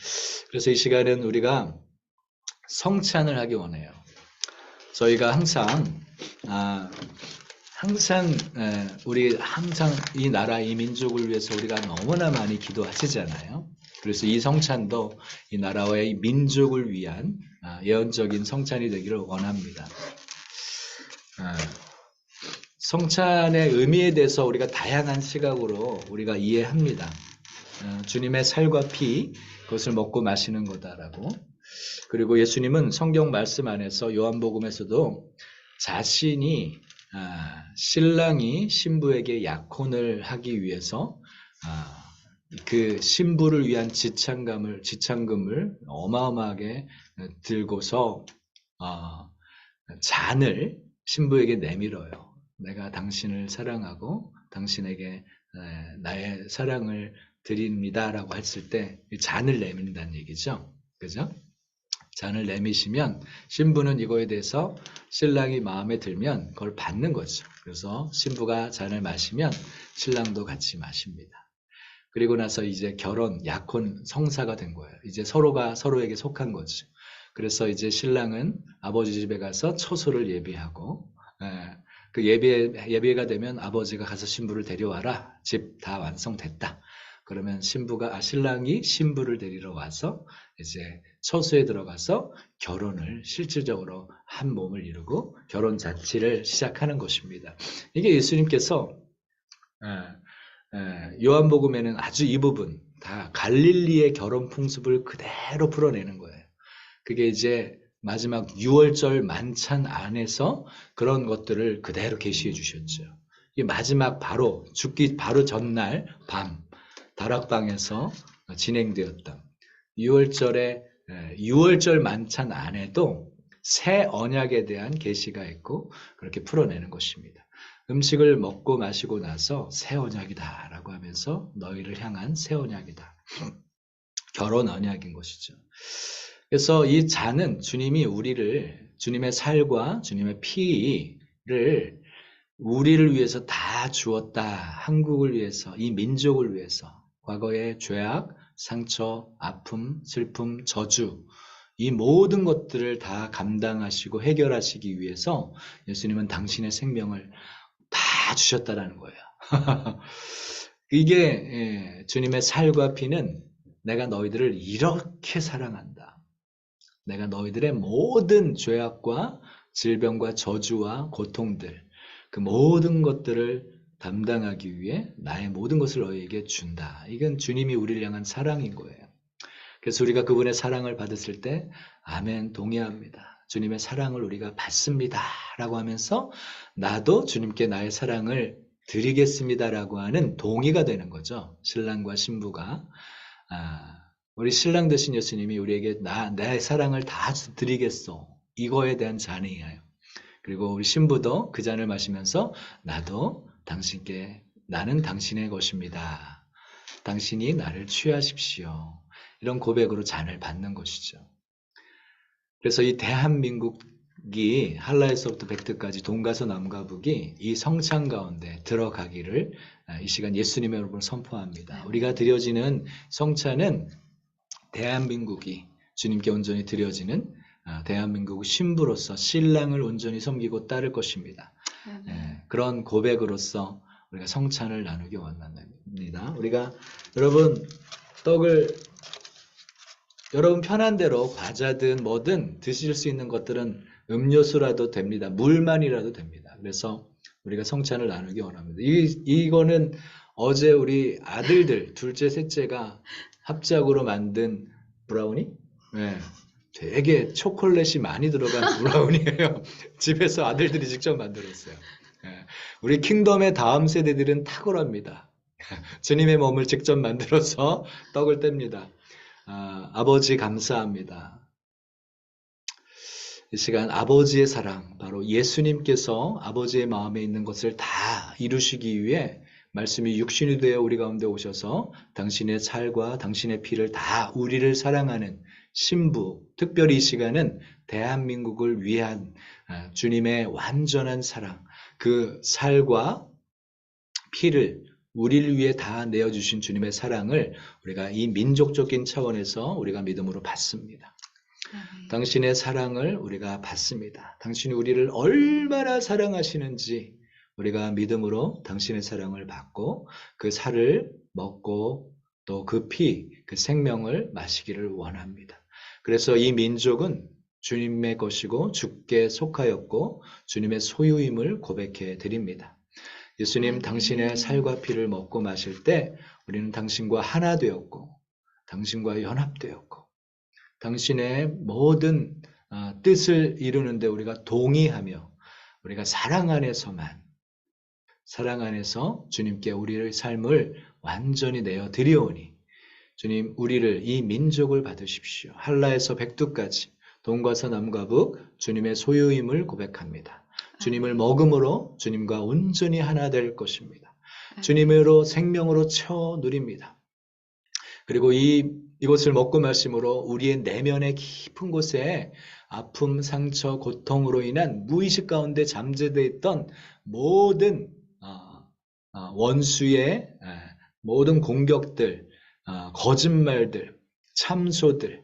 그래서 이 시간은 우리가 성찬을 하기 원해요. 저희가 항상 항상 우리 항상 이 나라 이 민족을 위해서 우리가 너무나 많이 기도하시잖아요. 그래서 이 성찬도 이 나라와 이 민족을 위한 예언적인 성찬이 되기를 원합니다. 성찬의 의미에 대해서 우리가 다양한 시각으로 우리가 이해합니다. 주님의 살과 피, 그것을 먹고 마시는 거다라고. 그리고 예수님은 성경 말씀 안에서 요한복음에서도 자신이 신랑이 신부에게 약혼을 하기 위해서 그 신부를 위한 지참금을 어마어마하게 들고서 잔을 신부에게 내밀어요. 내가 당신을 사랑하고 당신에게 나의 사랑을 드립니다라고 했을 때 잔을 내민다는 얘기죠. 그죠? 잔을 내미시면 신부는 이거에 대해서 신랑이 마음에 들면 그걸 받는 거죠. 그래서 신부가 잔을 마시면 신랑도 같이 마십니다. 그리고 나서 이제 결혼, 약혼, 성사가 된 거예요. 이제 서로가 서로에게 속한 거죠. 그래서 이제 신랑은 아버지 집에 가서 처소를 예비하고, 그 예배가 되면 아버지가 가서 신부를 데려와라. 집 다 완성됐다. 그러면 신랑이 신부를 데리러 와서 이제 처소에 들어가서 결혼을 실질적으로 한 몸을 이루고 결혼 자체를 시작하는 것입니다. 이게 예수님께서 요한복음에는 아주 이 부분 다 갈릴리의 결혼 풍습을 그대로 풀어내는 거예요. 그게 이제 마지막 6월절 만찬 안에서 그런 것들을 그대로 계시해 주셨죠. 이 마지막 죽기 바로 전날 밤 다락방에서 진행되었던 6월절 만찬 안에도 새 언약에 대한 계시가 있고 그렇게 풀어내는 것입니다. 음식을 먹고 마시고 나서 새 언약이다 라고 하면서 너희를 향한 새 언약이다. 결혼 언약인 것이죠. 그래서 이 잔은 주님의 살과 주님의 피를 우리를 위해서 다 주었다. 한국을 위해서, 이 민족을 위해서. 과거의 죄악, 상처, 아픔, 슬픔, 저주, 이 모든 것들을 다 감당하시고 해결하시기 위해서 예수님은 당신의 생명을 다 주셨다라는 거예요. 이게 주님의 살과 피는 내가 너희들을 이렇게 사랑한다. 내가 너희들의 모든 죄악과 질병과 저주와 고통들, 그 모든 것들을 담당하기 위해 나의 모든 것을 너희에게 준다. 이건 주님이 우리를 향한 사랑인 거예요. 그래서 우리가 그분의 사랑을 받았을 때 아멘 동의합니다. 주님의 사랑을 우리가 받습니다. 라고 하면서 나도 주님께 나의 사랑을 드리겠습니다라고 하는 동의가 되는 거죠. 신랑과 신부가. 우리 신랑 되신 예수님이 우리에게 내 사랑을 다 드리겠소. 이거에 대한 잔이에요. 그리고 우리 신부도 그 잔을 마시면서 나는 당신의 것입니다. 당신이 나를 취하십시오. 이런 고백으로 잔을 받는 것이죠. 그래서 이 대한민국이 한라에서부터 백두까지 동가서 남가북이 이 성찬 가운데 들어가기를 이 시간 예수님의 이름으로 선포합니다. 우리가 드려지는 성찬은 대한민국이 주님께 온전히 드려지는 대한민국 신부로서 신랑을 온전히 섬기고 따를 것입니다. 그런 고백으로서 우리가 성찬을 나누기 원합니다. 우리가 여러분 편한 대로 과자든 뭐든 드실 수 있는 것들은 음료수라도 됩니다. 물만이라도 됩니다. 그래서 우리가 성찬을 나누기 원합니다. 이거는 어제 우리 아들들 둘째 셋째가 합작으로 만든 브라우니? 네. 되게 초콜릿이 많이 들어간 브라우니예요. 집에서 아들들이 직접 만들었어요. 우리 킹덤의 다음 세대들은 탁월합니다. 주님의 몸을 직접 만들어서 떡을 뗍니다. 아버지 감사합니다. 이 시간 아버지의 사랑, 바로 예수님께서 아버지의 마음에 있는 것을 다 이루시기 위해 말씀이 육신이 되어 우리 가운데 오셔서 당신의 살과 당신의 피를 다 우리를 사랑하는 신부, 특별히 이 시간은 대한민국을 위한 주님의 완전한 사랑, 그 살과 피를 우리를 위해 다 내어주신 주님의 사랑을 우리가 이 민족적인 차원에서 우리가 믿음으로 받습니다. 당신의 사랑을 우리가 받습니다. 당신이 우리를 얼마나 사랑하시는지 우리가 믿음으로 당신의 사랑을 받고 그 살을 먹고 또 그 피, 그 생명을 마시기를 원합니다. 그래서 이 민족은 주님의 것이고 주께 속하였고 주님의 소유임을 고백해 드립니다. 예수님 당신의 살과 피를 먹고 마실 때 우리는 당신과 하나 되었고 당신과 연합되었고 당신의 모든 뜻을 이루는데 우리가 동의하며 우리가 사랑 안에서 주님께 우리의 삶을 완전히 내어 드리오니 주님 우리를 이 민족을 받으십시오. 한라에서 백두까지 동과 서남과 북 주님의 소유임을 고백합니다. 주님을 먹음으로 주님과 온전히 하나 될 것입니다. 주님으로 생명으로 채워 누립니다. 그리고 이것을 먹고 마심으로 우리의 내면의 깊은 곳에 아픔, 상처, 고통으로 인한 무의식 가운데 잠재되어 있던 모든 원수의 모든 공격들, 거짓말들, 참소들,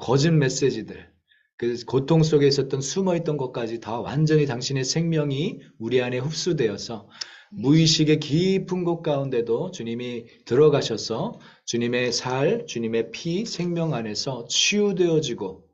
거짓 메시지들, 그 고통 속에 있었던 숨어있던 것까지 다 완전히 당신의 생명이 우리 안에 흡수되어서 무의식의 깊은 곳 가운데도 주님이 들어가셔서 주님의 살, 주님의 피, 생명 안에서 치유되어지고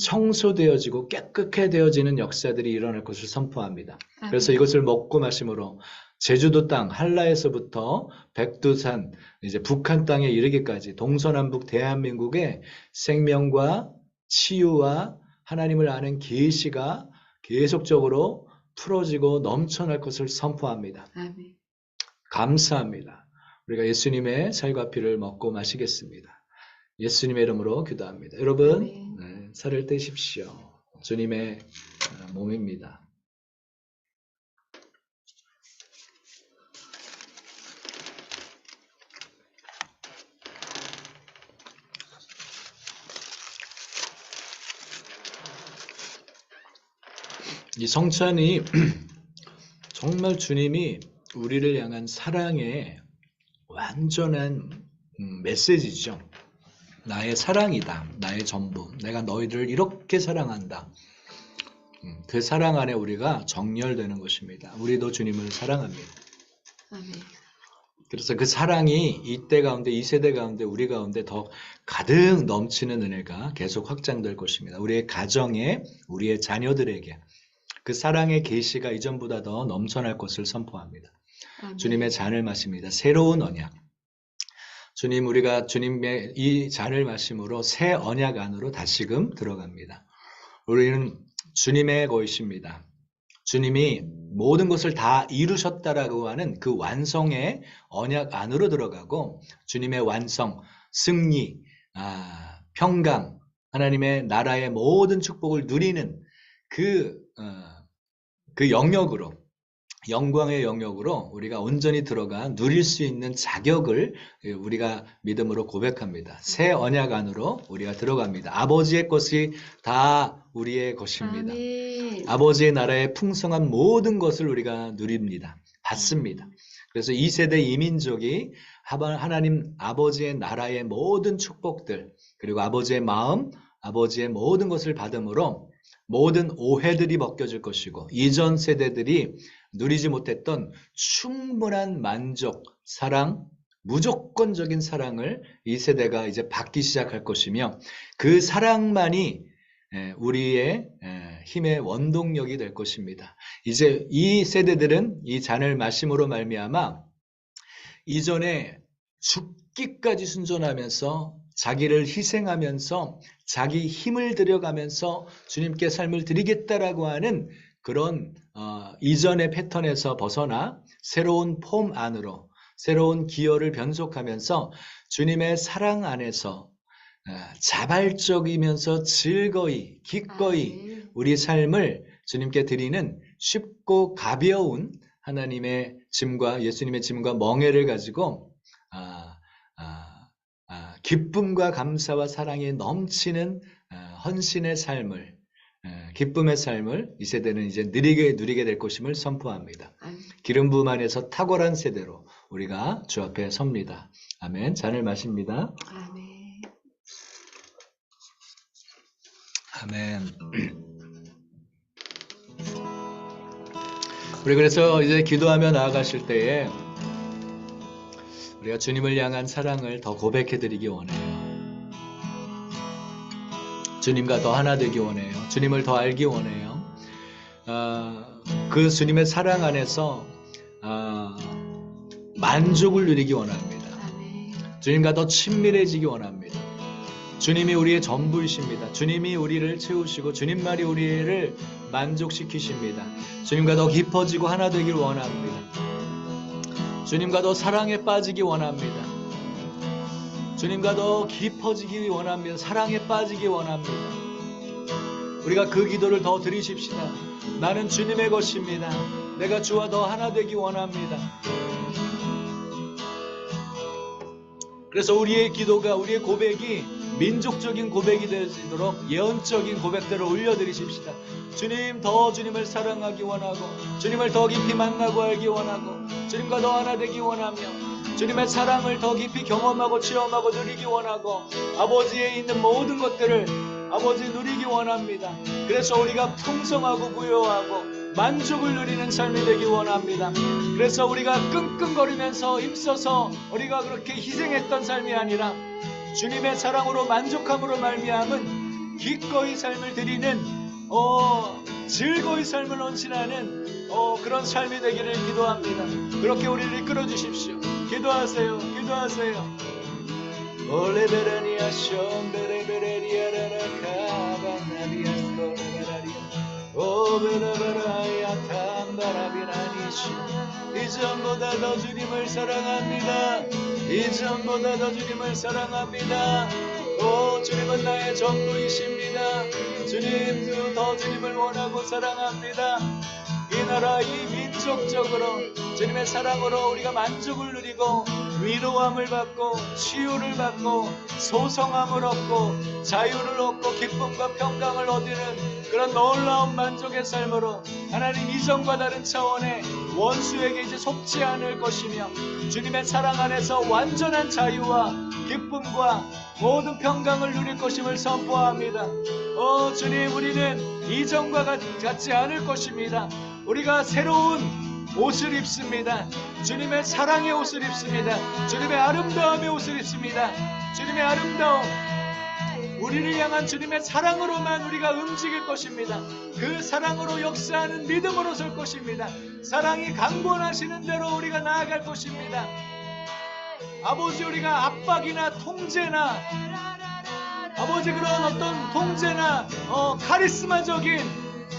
청소되어지고 깨끗해 되어지는 역사들이 일어날 것을 선포합니다. 그래서 이것을 먹고 마심으로 제주도 땅 한라에서부터 백두산 이제 북한 땅에 이르기까지 동서남북 대한민국의 생명과 치유와 하나님을 아는 계시가 계속적으로 풀어지고 넘쳐날 것을 선포합니다. 아멘. 감사합니다. 우리가 예수님의 살과 피를 먹고 마시겠습니다. 예수님의 이름으로 기도합니다. 여러분 살을 떼십시오. 주님의 몸입니다. 이 성찬이 정말 주님이 우리를 향한 사랑의 완전한 메시지죠. 나의 사랑이다. 나의 전부. 내가 너희들을 이렇게 사랑한다. 그 사랑 안에 우리가 정렬되는 것입니다. 우리도 주님을 사랑합니다. 아멘. 그래서 그 사랑이 이때 가운데, 이 세대 가운데, 우리 가운데 더 가득 넘치는 은혜가 계속 확장될 것입니다. 우리의 가정에, 우리의 자녀들에게 그 사랑의 계시가 이전보다 더 넘쳐날 것을 선포합니다. 아멘. 주님의 잔을 마십니다. 새로운 언약. 주님, 우리가 주님의 이 잔을 마심으로 새 언약 안으로 다시금 들어갑니다. 우리는 주님의 것입니다. 주님이 모든 것을 다 이루셨다라고 하는 그 완성의 언약 안으로 들어가고 주님의 완성, 승리, 평강, 하나님의 나라의 모든 축복을 누리는 그 영역으로, 영광의 영역으로 우리가 온전히 들어가 누릴 수 있는 자격을 우리가 믿음으로 고백합니다. 새 언약 안으로 우리가 들어갑니다. 아버지의 것이 다 우리의 것입니다. 아멘. 아버지의 나라의 풍성한 모든 것을 우리가 누립니다. 받습니다. 그래서 이 세대 이민족이 하나님 아버지의 나라의 모든 축복들 그리고 아버지의 마음, 아버지의 모든 것을 받음으로 모든 오해들이 벗겨질 것이고 이전 세대들이 누리지 못했던 충분한 만족, 사랑, 무조건적인 사랑을 이 세대가 이제 받기 시작할 것이며 그 사랑만이 우리의 힘의 원동력이 될 것입니다. 이제 이 세대들은 이 잔을 마심으로 말미암아 이전에 죽기까지 순종하면서 자기를 희생하면서 자기 힘을 들여가면서 주님께 삶을 드리겠다라고 하는 그런 이전의 패턴에서 벗어나 새로운 폼 안으로 새로운 기여를 변속하면서 주님의 사랑 안에서 자발적이면서 즐거이 기꺼이 우리 삶을 주님께 드리는 쉽고 가벼운 하나님의 짐과 예수님의 짐과 멍에를 가지고 기쁨과 감사와 사랑이 넘치는 헌신의 삶을 기쁨의 삶을 이 세대는 이제 누리게 될 것임을 선포합니다. 기름 부음 안에서 탁월한 세대로 우리가 주 앞에 섭니다. 아멘. 잔을 마십니다. 아멘. 아멘. 우리 그래서 이제 기도하며 나아가실 때에 우리가 주님을 향한 사랑을 더 고백해 드리기 원해요. 주님과 더 하나 되기 원해요. 주님을 더 알기 원해요. 그 주님의 사랑 안에서 만족을 누리기 원합니다. 아멘. 주님과 더 친밀해지기 원합니다. 주님이 우리의 전부이십니다. 주님이 우리를 채우시고 주님만이 우리를 만족시키십니다. 주님과 더 깊어지고 하나 되길 원합니다. 주님과 더 사랑에 빠지기 원합니다. 주님과 더 깊어지기 원합니다. 사랑에 빠지기 원합니다. 우리가 그 기도를 더 드리십시다. 나는 주님의 것입니다. 내가 주와 더 하나 되기 원합니다. 그래서 우리의 기도가, 우리의 고백이 민족적인 고백이 되도록 예언적인 고백들을 올려드리십시다. 주님, 더 주님을 사랑하기 원하고 주님을 더 깊이 만나고 알기 원하고 주님과 더 하나 되기 원하며 주님의 사랑을 더 깊이 경험하고 체험하고 누리기 원하고 아버지에 있는 모든 것들을 아버지 누리기 원합니다. 그래서 우리가 풍성하고 부요하고 만족을 누리는 삶이 되기 원합니다. 그래서 우리가 끙끙거리면서 힘써서 우리가 그렇게 희생했던 삶이 아니라 주님의 사랑으로 만족함으로 말미암은 기꺼이 삶을 드리는 즐거이 삶을 헌신하는 그런 삶이 되기를 기도합니다. 그렇게 우리를 이끌어 주십시오. 기도하세요. 기도하세요. 올레베라니아 숑베레베레리아라라 카바나리아 스콜레베라리아 오베라바라야 탐바라비라니시 이전보다 더 주님을 사랑합니다. 이전보다 더 주님을 사랑합니다. 주님은 나의 전부이십니다. 주님도 더 주님을 원하고 사랑합니다. 이 나라 이 민족적으로 주님의 사랑으로 우리가 만족을 누리고 위로함을 받고 치유를 받고 소성함을 얻고 자유를 얻고 기쁨과 평강을 얻는 그런 놀라운 만족의 삶으로 하나님 이전과 다른 차원의 원수에게 이제 속지 않을 것이며 주님의 사랑 안에서 완전한 자유와 기쁨과 모든 평강을 누릴 것임을 선포합니다. 주님, 우리는 이전과 같지 않을 것입니다. 우리가 새로운 옷을 입습니다. 주님의 사랑의 옷을 입습니다. 주님의 아름다움의 옷을 입습니다. 주님의 아름다움, 우리를 향한 주님의 사랑으로만 우리가 움직일 것입니다. 그 사랑으로 역사하는 믿음으로 설 것입니다. 사랑이 강권하시는 대로 우리가 나아갈 것입니다. 아버지, 우리가 압박이나 통제나 아버지 그런 어떤 통제나 카리스마적인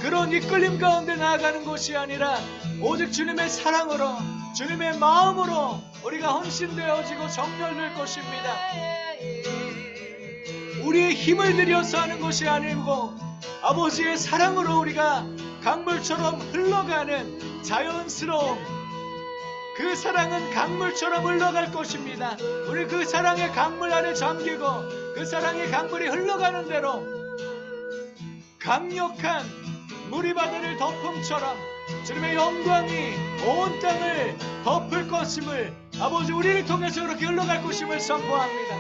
그런 이끌림 가운데 나아가는 것이 아니라 오직 주님의 사랑으로 주님의 마음으로 우리가 헌신되어지고 정렬될 것입니다. 우리의 힘을 들여서 하는 것이 아니고 아버지의 사랑으로 우리가 강물처럼 흘러가는 자연스러움, 그 사랑은 강물처럼 흘러갈 것입니다. 우리 그 사랑의 강물 안에 잠기고 그 사랑의 강물이 흘러가는 대로 강력한 무리바다를 덮음처럼 주님의 영광이 온 땅을 덮을 것임을 아버지 우리를 통해서 그렇게 흘러갈 것임을 선포합니다.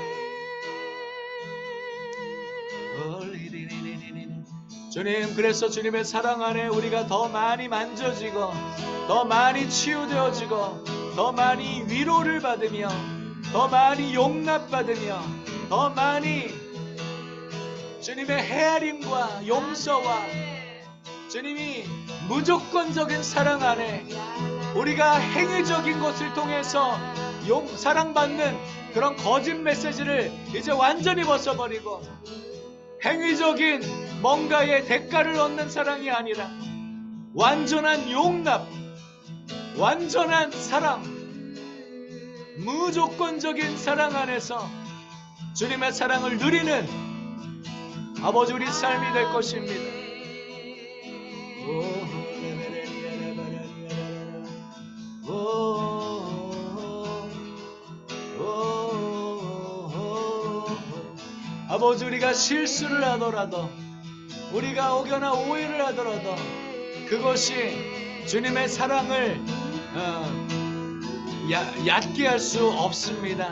주님, 그래서 주님의 사랑 안에 우리가 더 많이 만져지고 더 많이 치유되어지고 더 많이 위로를 받으며 더 많이 용납받으며 더 많이 주님의 헤아림과 용서와 주님이 무조건적인 사랑 안에 우리가 행위적인 것을 통해서 사랑받는 그런 거짓 메시지를 이제 완전히 벗어버리고 행위적인 뭔가의 대가를 얻는 사랑이 아니라 완전한 용납, 완전한 사랑, 무조건적인 사랑 안에서 주님의 사랑을 누리는 아버지 우리 삶이 될 것입니다. 아버지, 우리가 실수를 하더라도 우리가 혹여나 오해를 하더라도 그것이 주님의 사랑을 얕게 할 수 없습니다.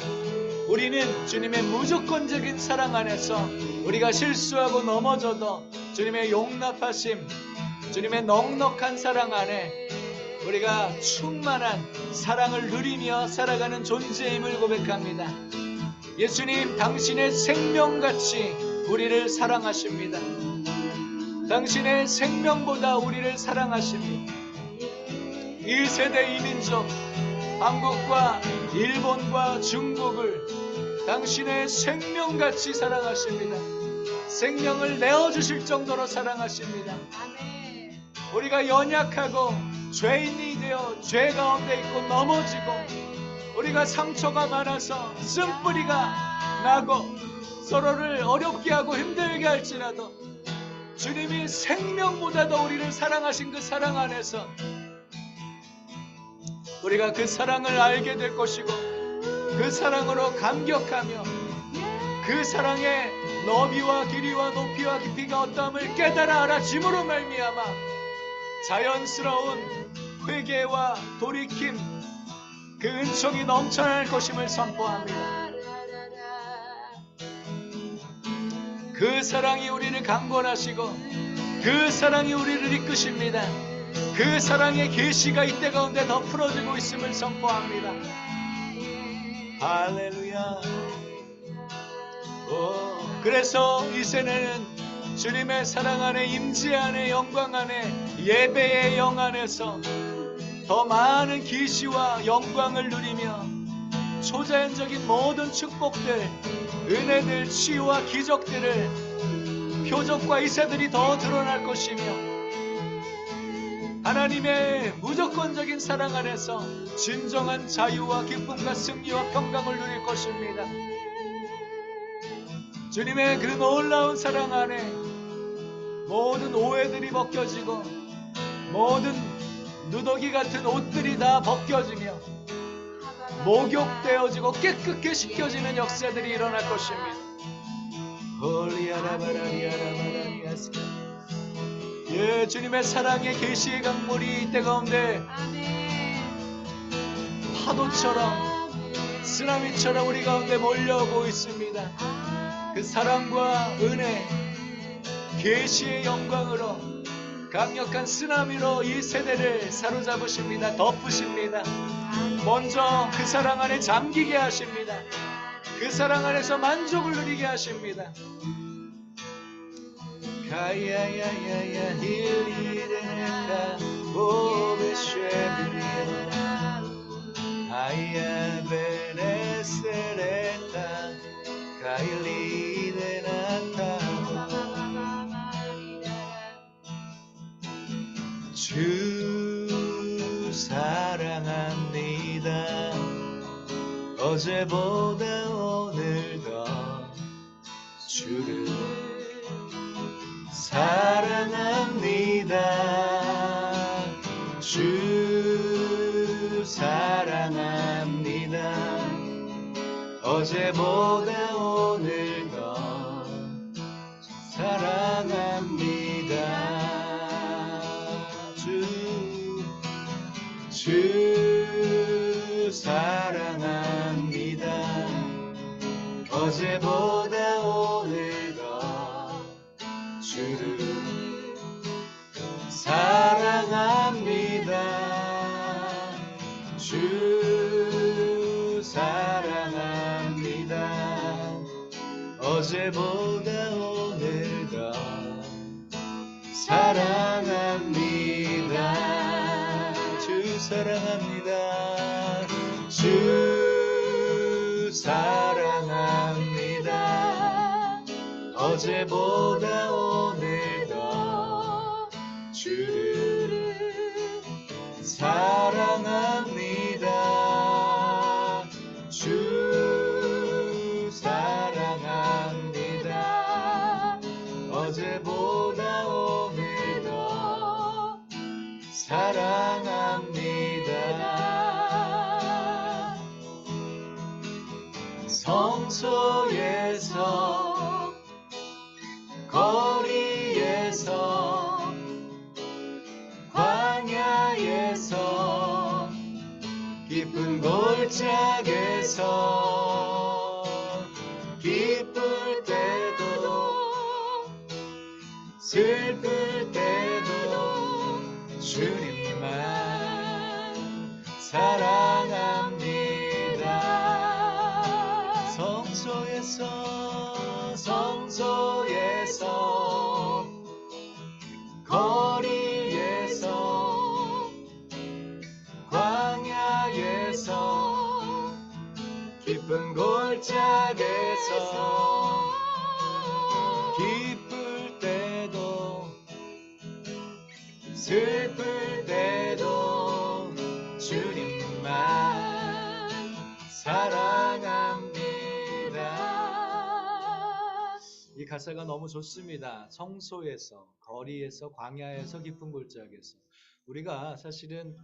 우리는 주님의 무조건적인 사랑 안에서 우리가 실수하고 넘어져도 주님의 용납하심, 주님의 넉넉한 사랑 안에 우리가 충만한 사랑을 누리며 살아가는 존재임을 고백합니다. 예수님, 당신의 생명같이 우리를 사랑하십니다. 당신의 생명보다 우리를 사랑하십니다. 이 세대 이민족, 한국과 일본과 중국을 당신의 생명같이 사랑하십니다. 생명을 내어주실 정도로 사랑하십니다. 우리가 연약하고 죄인이 되어 죄 가운데 있고 넘어지고 우리가 상처가 많아서 쓴뿌리가 나고 서로를 어렵게 하고 힘들게 할지라도 주님이 생명보다도 우리를 사랑하신 그 사랑 안에서 우리가 그 사랑을 알게 될 것이고 그 사랑으로 감격하며 그 사랑의 너비와 길이와 높이와 깊이가 어떠함을 깨달아 알아짐으로 말미암아 자연스러운 회개와 돌이킴, 그 은총이 넘쳐날 것임을 선포합니다. 그 사랑이 우리를 강권하시고 그 사랑이 우리를 이끄십니다. 그 사랑의 계시가 이때 가운데 더 풀어지고 있음을 선포합니다. 할렐루야. 그래서 이 세대는 주님의 사랑 안에, 임재 안에, 영광 안에, 예배의 영 안에서 더 많은 계시와 영광을 누리며 초자연적인 모든 축복들, 은혜들, 치유와 기적들을 표적과 이세들이 더 드러날 것이며 하나님의 무조건적인 사랑 안에서 진정한 자유와 기쁨과 승리와 평강을 누릴 것입니다. 주님의 그 놀라운 사랑 안에 모든 오해들이 벗겨지고 모든 누더기 같은 옷들이 다 벗겨지며 목욕되어지고 깨끗게 씻겨지는 역사들이 일어날 것입니다. 예, 주님의 사랑의 계시의 강물이 이때 가운데 파도처럼 쓰나미처럼 우리 가운데 몰려오고 있습니다. 그 사랑과 은혜, 계시의 영광으로 강력한 쓰나미로 이 세대를 사로잡으십니다. 덮으십니다. 먼저 그 사랑 안에 잠기게 하십니다. 그 사랑 안에서 만족을 누리게 하십니다. 가야야야야 힐리레카 오베쉐브리오 아야 베네세레카 가일리레나카 주 사랑합니다. 어제보다 오늘 더 주를 사랑합니다. 주 사랑합니다. 어제보다 오늘 더 사랑합니다. 주 사랑합니다. 어제보다 오늘 더 주를 사랑합니다. 주 사랑합니다. 어제보다 오늘 더 사랑합니다. 주 사랑합니다. 주 사랑합니다. 어제보다 오늘 더 주를 사랑합니다. 주 사랑합니다. 어제보다 오늘 더 사랑합니다. 성소에서 거리에서 광야에서 깊은 골짜기에서 기쁠 때도 슬플 때도 주님만 사랑합니다. 성소에서 거리에서 광야에서 깊은 골짜기에서 기쁠 때도 슬플 때도 주님만 사랑합니다. 이 가사가 너무 좋습니다. 성소에서, 거리에서, 광야에서, 깊은 골짜기에서. 우리가 사실은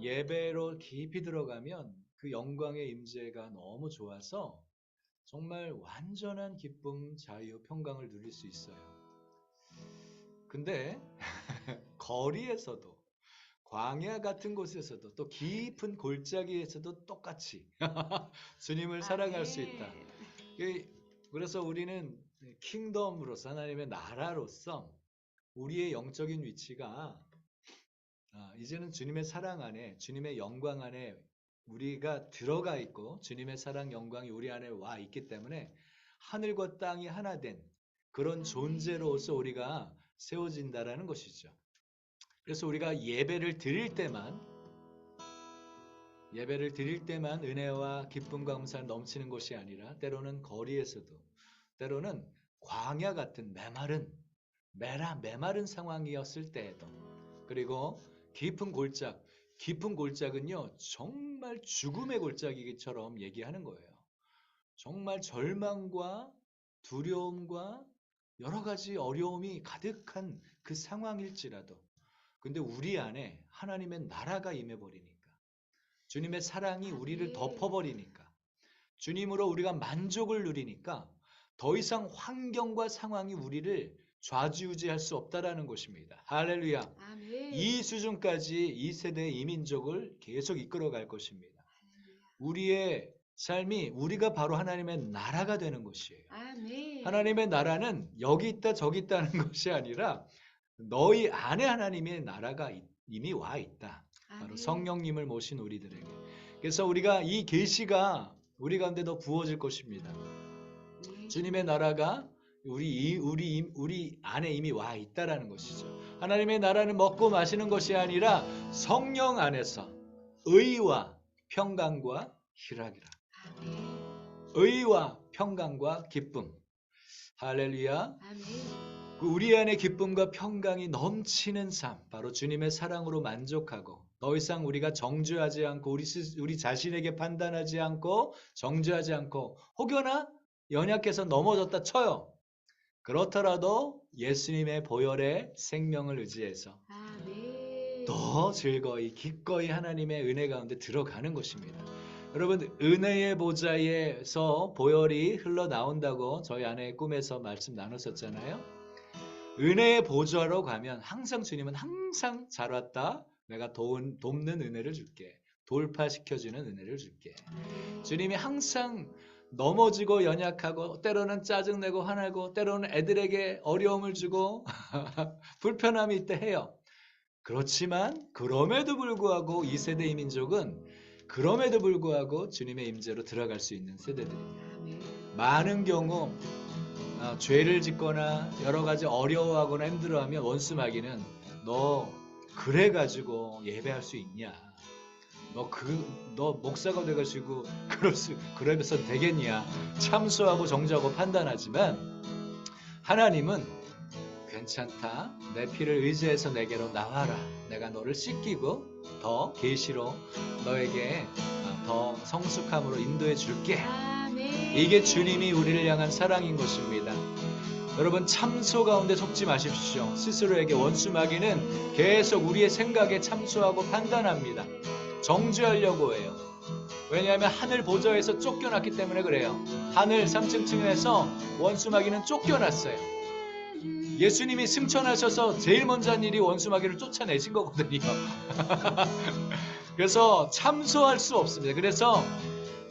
예배로 깊이 들어가면 그 영광의 임재가 너무 좋아서 정말 완전한 기쁨, 자유, 평강을 누릴 수 있어요. 근데 거리에서도, 광야 같은 곳에서도, 또 깊은 골짜기에서도 똑같이 주님을 사랑할 수 있다. 그래서 우리는 킹덤으로서, 하나님의 나라로서 우리의 영적인 위치가 이제는 주님의 사랑 안에, 주님의 영광 안에 우리가 들어가 있고 주님의 사랑 영광이 우리 안에 와 있기 때문에 하늘과 땅이 하나 된 그런 존재로서 우리가 세워진다라는 것이죠. 그래서 우리가 예배를 드릴 때만 은혜와 기쁨 감사 넘치는 것이 아니라 때로는 거리에서도, 때로는 광야 같은 메마른 상황이었을 때에도, 그리고 깊은 골짜기는요 정말 죽음의 골짜기처럼 얘기하는 거예요. 정말 절망과 두려움과 여러 가지 어려움이 가득한 그 상황일지라도, 근데 우리 안에 하나님의 나라가 임해버리니까, 주님의 사랑이 우리를 덮어버리니까, 주님으로 우리가 만족을 누리니까 더 이상 환경과 상황이 우리를 좌지우지할 수 없다라는 것입니다. 할렐루야. 아멘. 이 수준까지 이 세대의 이민족을 계속 이끌어갈 것입니다. 우리의 삶이, 우리가 바로 하나님의 나라가 되는 것이에요. 아멘. 하나님의 나라는 여기 있다 저기 있다는 것이 아니라 너희 안에 하나님의 나라가 이미 와 있다. 바로 아멘. 성령님을 모신 우리들에게. 그래서 우리가 이 계시가 우리 가운데 더 부어질 것입니다. 네. 주님의 나라가 우리 안에 이미 와 있다라는 것이죠. 하나님의 나라는 먹고 마시는 것이 아니라 성령 안에서 의와 평강과 희락이라. 아멘. 의와 평강과 기쁨. 할렐루야. 아멘. 그 우리 안에 기쁨과 평강이 넘치는 삶, 바로 주님의 사랑으로 만족하고 더 이상 우리가 정죄하지 않고 우리 자신에게 판단하지 않고 정죄하지 않고, 혹여나 연약해서 넘어졌다 쳐요. 그렇더라도 예수님의 보혈의 생명을 의지해서 아멘. 더 즐거이 기꺼이 하나님의 은혜 가운데 들어가는 것입니다. 여러분, 은혜의 보좌에서 보혈이 흘러나온다고 저희 아내의 꿈에서 말씀 나눴었잖아요. 은혜의 보좌로 가면 항상 주님은 항상 잘 왔다, 내가 돕는 은혜를 줄게, 돌파시켜주는 은혜를 줄게. 주님이 항상 넘어지고 연약하고 때로는 짜증내고 화나고 때로는 애들에게 어려움을 주고 불편함이 있다 해요. 그렇지만 그럼에도 불구하고 이 세대의 민족은 그럼에도 불구하고 주님의 임재로 들어갈 수 있는 세대들입니다. 아멘. 많은 경우 죄를 짓거나 여러 가지 어려워하거나 힘들어하면 원수 마귀는 너 그래가지고 예배할 수 있냐? 너 목사가 돼가지고 그러면서 되겠냐? 참수하고 정죄하고 판단하지만 하나님은 괜찮다. 내 피를 의지해서 내게로 나와라. 내가 너를 씻기고 더 계시로 너에게 더 성숙함으로 인도해 줄게. 아멘. 이게 주님이 우리를 향한 사랑인 것입니다. 여러분, 참소 가운데 속지 마십시오. 스스로에게 원수 마귀는 계속 우리의 생각에 참소하고 판단합니다. 정죄하려고 해요. 왜냐하면 하늘 보좌에서 쫓겨났기 때문에 그래요. 하늘 3층층에서 원수 마귀는 쫓겨났어요. 예수님이 승천하셔서 제일 먼저 한 일이 원수 마귀를 쫓아내신 거거든요. 그래서 참소할 수 없습니다. 그래서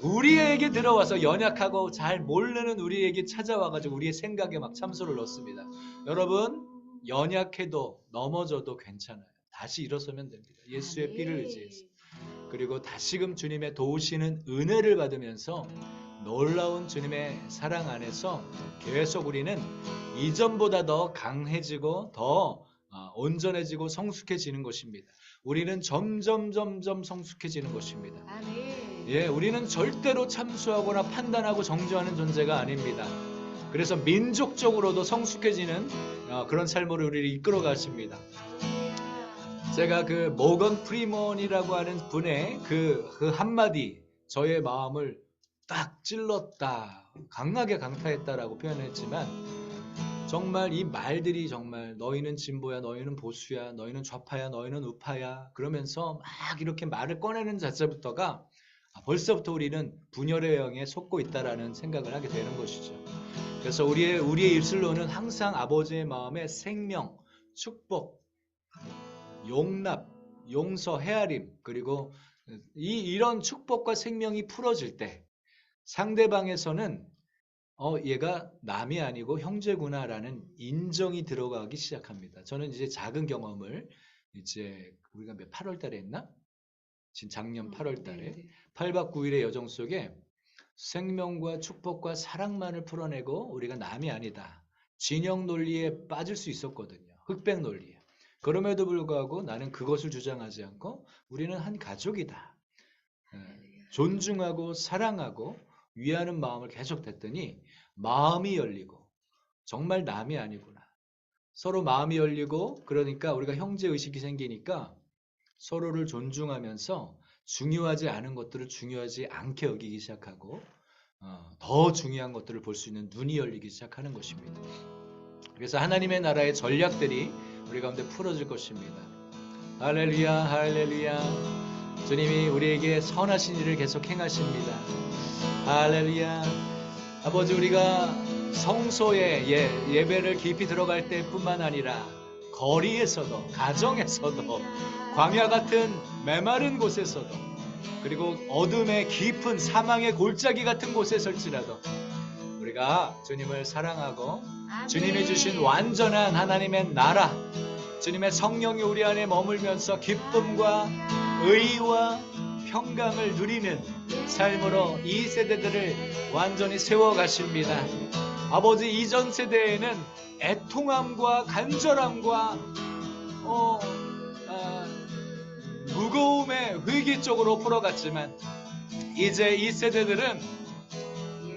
우리에게 들어와서 연약하고 잘 모르는 우리에게 찾아와가지고 우리의 생각에 막 참소를 넣습니다. 여러분, 연약해도 넘어져도 괜찮아요. 다시 일어서면 됩니다. 예수의 피를 의지해서. 그리고 다시금 주님의 도우시는 은혜를 받으면서 놀라운 주님의 사랑 안에서 계속 우리는 이전보다 더 강해지고 더 온전해지고 성숙해지는 것입니다. 우리는 점점 성숙해지는 것입니다. 아멘. 예, 우리는 절대로 참수하거나 판단하고 정죄하는 존재가 아닙니다. 그래서 민족적으로도 성숙해지는 그런 삶으로 우리를 이끌어 가십니다. 제가 그 모건 프리먼이라고 하는 분의 그 한마디, 저의 마음을 딱 찔렀다, 강하게 강타했다라고 표현했지만, 정말 이 말들이 정말 너희는 진보야, 너희는 보수야, 너희는 좌파야, 너희는 우파야 그러면서 막 이렇게 말을 꺼내는 자체부터가 벌써부터 우리는 분열의 영에 속고 있다라는 생각을 하게 되는 것이죠. 그래서 우리의 입술로는 항상 아버지의 마음에 생명, 축복, 용납, 용서, 헤아림, 그리고 이런 축복과 생명이 풀어질 때 상대방에서는 얘가 남이 아니고 형제구나라는 인정이 들어가기 시작합니다. 저는 이제 작은 경험을 이제 우리가 8월 달에 했나? 지금 작년 8월 달에 8박 9일의 여정 속에 생명과 축복과 사랑만을 풀어내고 우리가 남이 아니다. 진영 논리에 빠질 수 있었거든요. 흑백 논리에. 그럼에도 불구하고 나는 그것을 주장하지 않고 우리는 한 가족이다. 존중하고 사랑하고 위하는 마음을 계속 됐더니 마음이 열리고 정말 남이 아니구나. 서로 마음이 열리고 그러니까 우리가 형제의식이 생기니까 서로를 존중하면서 중요하지 않은 것들을 중요하지 않게 여기기 시작하고 더 중요한 것들을 볼 수 있는 눈이 열리기 시작하는 것입니다. 그래서 하나님의 나라의 전략들이 우리 가운데 풀어질 것입니다. 할렐루야, 할렐루야. 주님이 우리에게 선하신 일을 계속 행하십니다. 할렐루야. 아버지, 우리가 성소에 예배를 깊이 들어갈 때뿐만 아니라 거리에서도, 가정에서도, 광야 같은 메마른 곳에서도, 그리고 어둠의 깊은 사망의 골짜기 같은 곳에설지라도 우리가 주님을 사랑하고 주님이 주신 완전한 하나님의 나라, 주님의 성령이 우리 안에 머물면서 기쁨과 의와 평강을 누리는 삶으로 이 세대들을 완전히 세워가십니다. 아버지, 이전 세대에는 애통함과 간절함과 무거움의 회기 쪽으로 풀어갔지만 이제 이 세대들은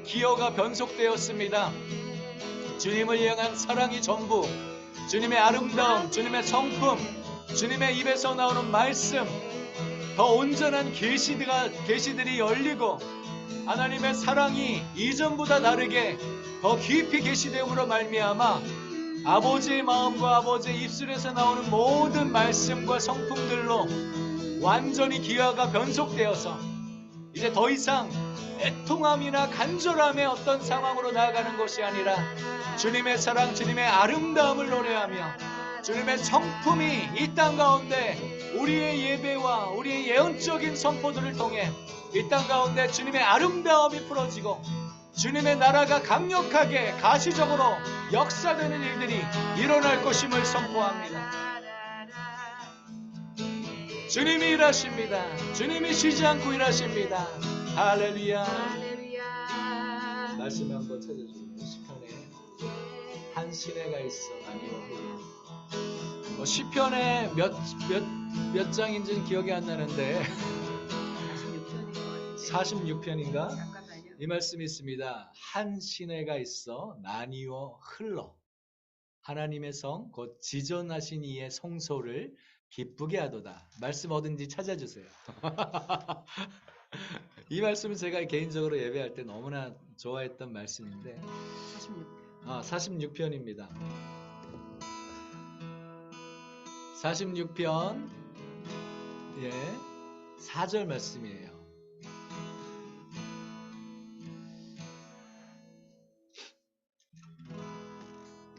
기어가 변속되었습니다. 주님을 향한 사랑이 전부, 주님의 아름다움, 주님의 성품, 주님의 입에서 나오는 말씀, 더 온전한 계시들이 열리고 하나님의 사랑이 이전보다 다르게 더 깊이 계시됨으로 말미암아 아버지의 마음과 아버지의 입술에서 나오는 모든 말씀과 성품들로 완전히 기화가 변속되어서 이제 더 이상 애통함이나 간절함의 어떤 상황으로 나아가는 것이 아니라 주님의 사랑, 주님의 아름다움을 노래하며 주님의 성품이 이 땅 가운데 우리의 예배와 우리의 예언적인 선포들을 통해 이 땅 가운데 주님의 아름다움이 풀어지고 주님의 나라가 강력하게 가시적으로 역사되는 일들이 일어날 것임을 선포합니다. 주님이 일하십니다. 주님이 쉬지 않고 일하십니다. 할렐루야. 말씀 한번 찾아주세요. 시편에 한 시내가 있어 아니요. 시편에 몇 장인지는 기억이 안 나는데 46편인가? 이 말씀이 있습니다. 한 시내가 있어 나뉘어 흘러 하나님의 성 곧 지존하신 이의 성소를 기쁘게 하도다. 말씀 어딘지 찾아주세요. 이 말씀은 제가 개인적으로 예배할 때 너무나 좋아했던 말씀인데 46편입니다. 46편 4절 말씀이에요.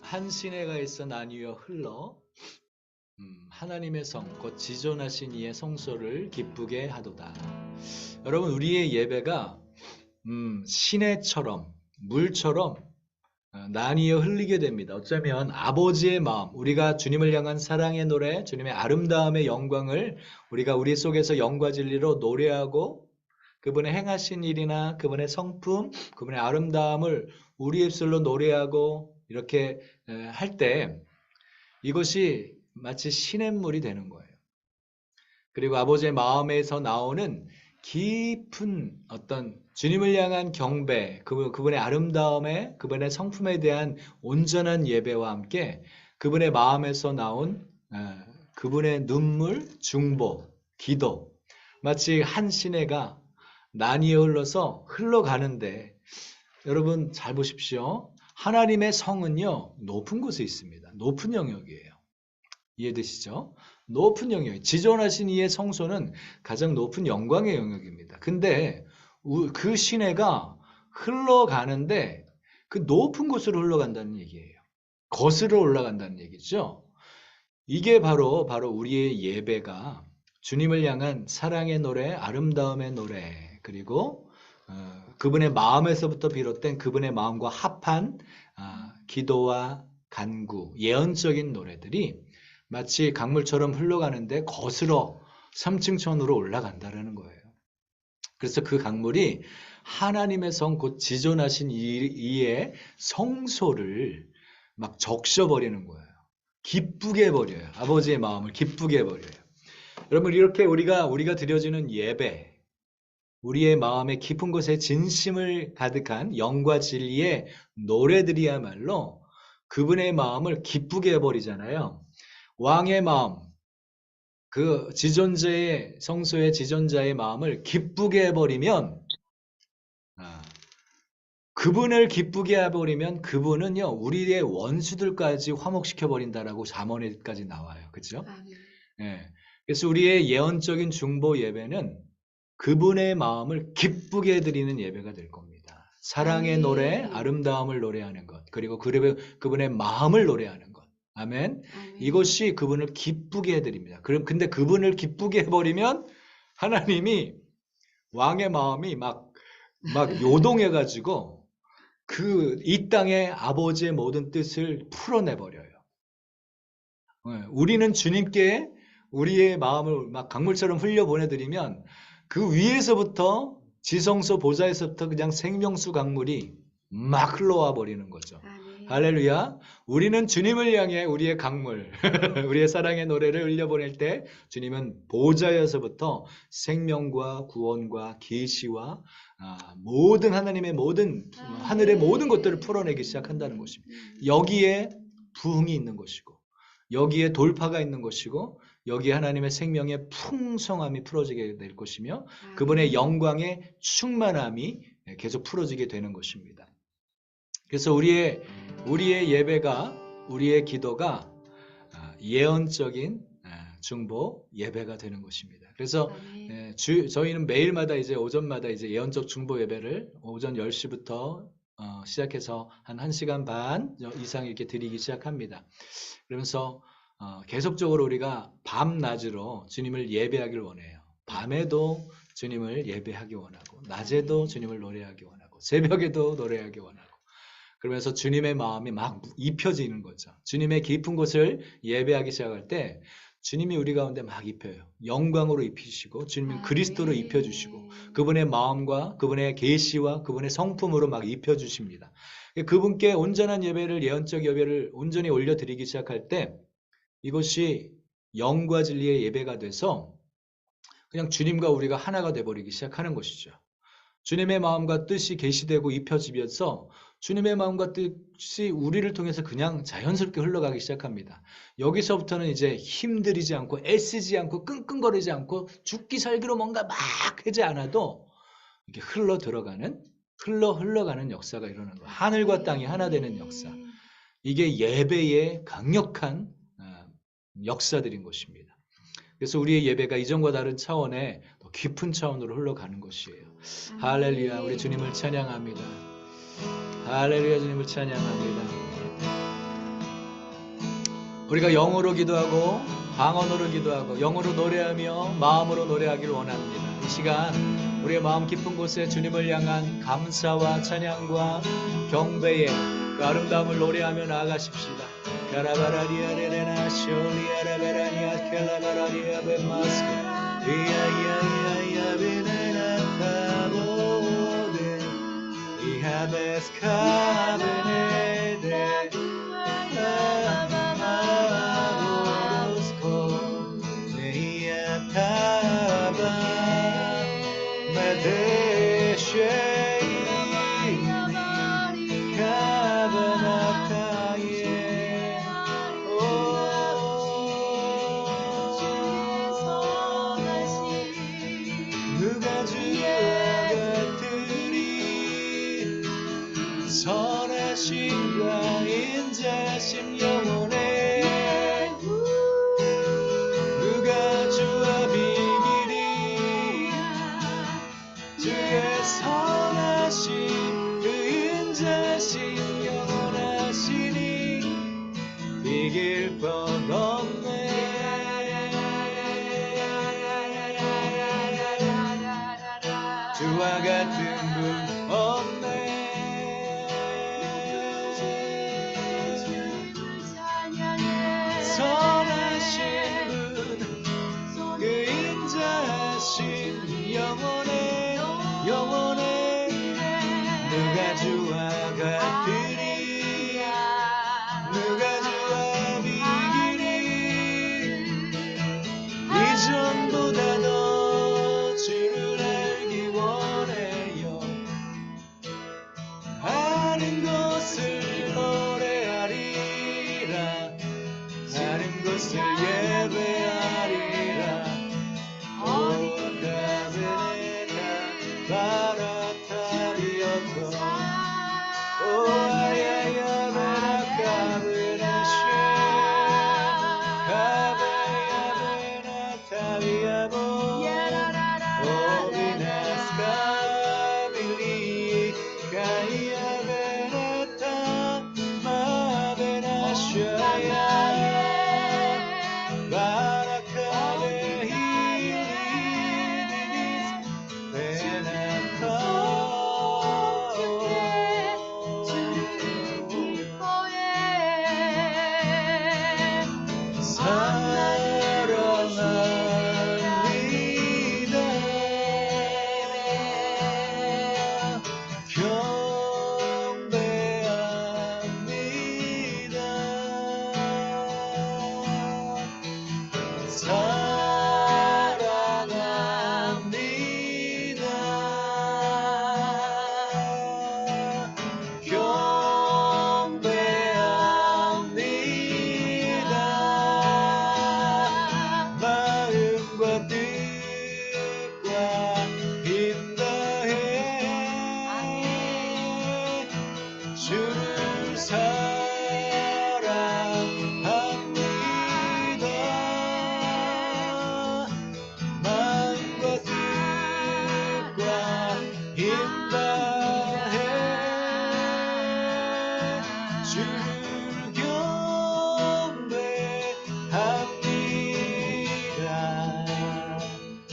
한 시내가 있어 나뉘어 흘러 하나님의 성 곧 지존하신 이의 성소를 기쁘게 하도다. 여러분, 우리의 예배가 시내처럼 물처럼 난이어 흘리게 됩니다. 어쩌면 아버지의 마음, 우리가 주님을 향한 사랑의 노래, 주님의 아름다움의 영광을 우리가 우리 속에서 영과 진리로 노래하고 그분의 행하신 일이나 그분의 성품, 그분의 아름다움을 우리 입술로 노래하고 이렇게 할 때 이것이 마치 시냇물이 되는 거예요. 그리고 아버지의 마음에서 나오는 깊은 어떤 주님을 향한 경배, 그분의 아름다움에, 그분의 성품에 대한 온전한 예배와 함께 그분의 마음에서 나온 그분의 눈물, 중보, 기도, 마치 한 시내가 나뉘어 흘러가는데 여러분 잘 보십시오. 하나님의 성은요, 높은 곳에 있습니다. 높은 영역이에요. 이해되시죠? 높은 영역, 지존하신 이의 성소는 가장 높은 영광의 영역입니다. 근데 그 시내가 흘러가는데 그 높은 곳으로 흘러간다는 얘기예요. 거슬러 올라간다는 얘기죠. 이게 바로 우리의 예배가 주님을 향한 사랑의 노래, 아름다움의 노래, 그리고 그분의 마음에서부터 비롯된 그분의 마음과 합한 기도와 간구, 예언적인 노래들이 마치 강물처럼 흘러가는데 거슬러 3층천으로 올라간다는 거예요. 그래서 그 강물이 하나님의 성, 곧 지존하신 이의 성소를 막 적셔버리는 거예요. 기쁘게 해버려요. 아버지의 마음을 기쁘게 해버려요. 여러분, 이렇게 우리가 드려지는 예배, 우리의 마음의 깊은 곳에 진심을 가득한 영과 진리의 노래들이야말로 그분의 마음을 기쁘게 해버리잖아요. 왕의 마음, 그 지존자의 성소의 지존자의 마음을 기쁘게 해버리면 그분을 기쁘게 해버리면 그분은요 우리의 원수들까지 화목시켜 버린다라고 잠언에까지 나와요. 그렇죠? 예. 그래서 우리의 예언적인 중보 예배는 그분의 마음을 기쁘게 해드리는 예배가 될 겁니다. 사랑의 노래, 아름다움을 노래하는 것, 그리고 그분의 마음을 노래하는 것. 아멘. 이것이 그분을 기쁘게 해드립니다. 근데 그분을 기쁘게 해버리면 하나님이 왕의 마음이 막 요동해가지고 이 땅의 아버지의 모든 뜻을 풀어내버려요. 우리는 주님께 우리의 마음을 막 강물처럼 흘려보내드리면 그 위에서부터 지성소 보좌에서부터 그냥 생명수 강물이 막 흘러와 버리는 거죠. 할렐루야. 우리는 주님을 향해 우리의 강물, 우리의 사랑의 노래를 흘려보낼 때 주님은 보좌에서부터 생명과 구원과 계시와 모든 하나님의 모든 하늘의 모든 것들을 풀어내기 시작한다는 것입니다. 여기에 부흥이 있는 것이고 여기에 돌파가 있는 것이고 여기에 하나님의 생명의 풍성함이 풀어지게 될 것이며 그분의 영광의 충만함이 계속 풀어지게 되는 것입니다. 그래서 우리의 예배가 우리의 기도가 예언적인 중보 예배가 되는 것입니다. 그래서 저희는 매일마다 이제 오전마다 이제 예언적 중보 예배를 오전 10시부터 시작해서 한 1시간 반 이상 이렇게 드리기 시작합니다. 그러면서 계속적으로 우리가 밤낮으로 주님을 예배하기를 원해요. 밤에도 주님을 예배하기 원하고 낮에도 주님을 노래하기 원하고 새벽에도 노래하기 원하고 그러면서 주님의 마음이 막 입혀지는 거죠. 주님의 깊은 곳을 예배하기 시작할 때 주님이 우리 가운데 막 입혀요. 영광으로 입히시고 주님은 그리스도로 입혀주시고 그분의 마음과 그분의 계시와 그분의 성품으로 막 입혀주십니다. 그분께 온전한 예배를 예언적 예배를 온전히 올려드리기 시작할 때 이것이 영과 진리의 예배가 돼서 그냥 주님과 우리가 하나가 돼버리기 시작하는 것이죠. 주님의 마음과 뜻이 계시되고 입혀지면서 주님의 마음과 뜻이 우리를 통해서 그냥 자연스럽게 흘러가기 시작합니다. 여기서부터는 이제 힘들이지 않고 애쓰지 않고 끙끙거리지 않고 죽기 살기로 뭔가 막 하지 않아도 이렇게 흘러가는 역사가 일어나는 거예요. 하늘과 땅이 하나 되는 역사. 이게 예배의 강력한 역사들인 것입니다. 그래서 우리의 예배가 이전과 다른 차원의 더 깊은 차원으로 흘러가는 것이에요. 할렐루야, 우리 주님을 찬양합니다. 할렐루야, 주님을 찬양합니다. 우리가 영어로 기도하고 방언으로 기도하고 영어로 노래하며 마음으로 노래하기를 원합니다. 이 시간 우리의 마음 깊은 곳에 주님을 향한 감사와 찬양과 경배의 그 아름다움을 노래하며 나아가십시다. 가라바라리아레레나 쇼리아라베라니아 켈라바라리아 베마스크 이야이야이야이야 베네나 타보데 이하베스카 베네데 아마로스코 네이아타바 메데쉐이 가바나타예 누가 주와 같으리 선하심과 인자심 영원해 누가 주와 비기리 주의 선하심 그 인자심 영원하시니 이길 뻔 없네 주와 같은 분 없네 선하신 분 그 인자하심 영원해 영원해 누가 주와 같으리 누가 주와 비기리 이전보다 더 주를 알기 원해요 아는 것을 노래하리라 아는 것을 예배하리라 오가베네다 바라타리어토 오아야야 베라카베나쉐 가베야 베나타리아보 오비나스카빌리 가이야 베나타 마베나쉐야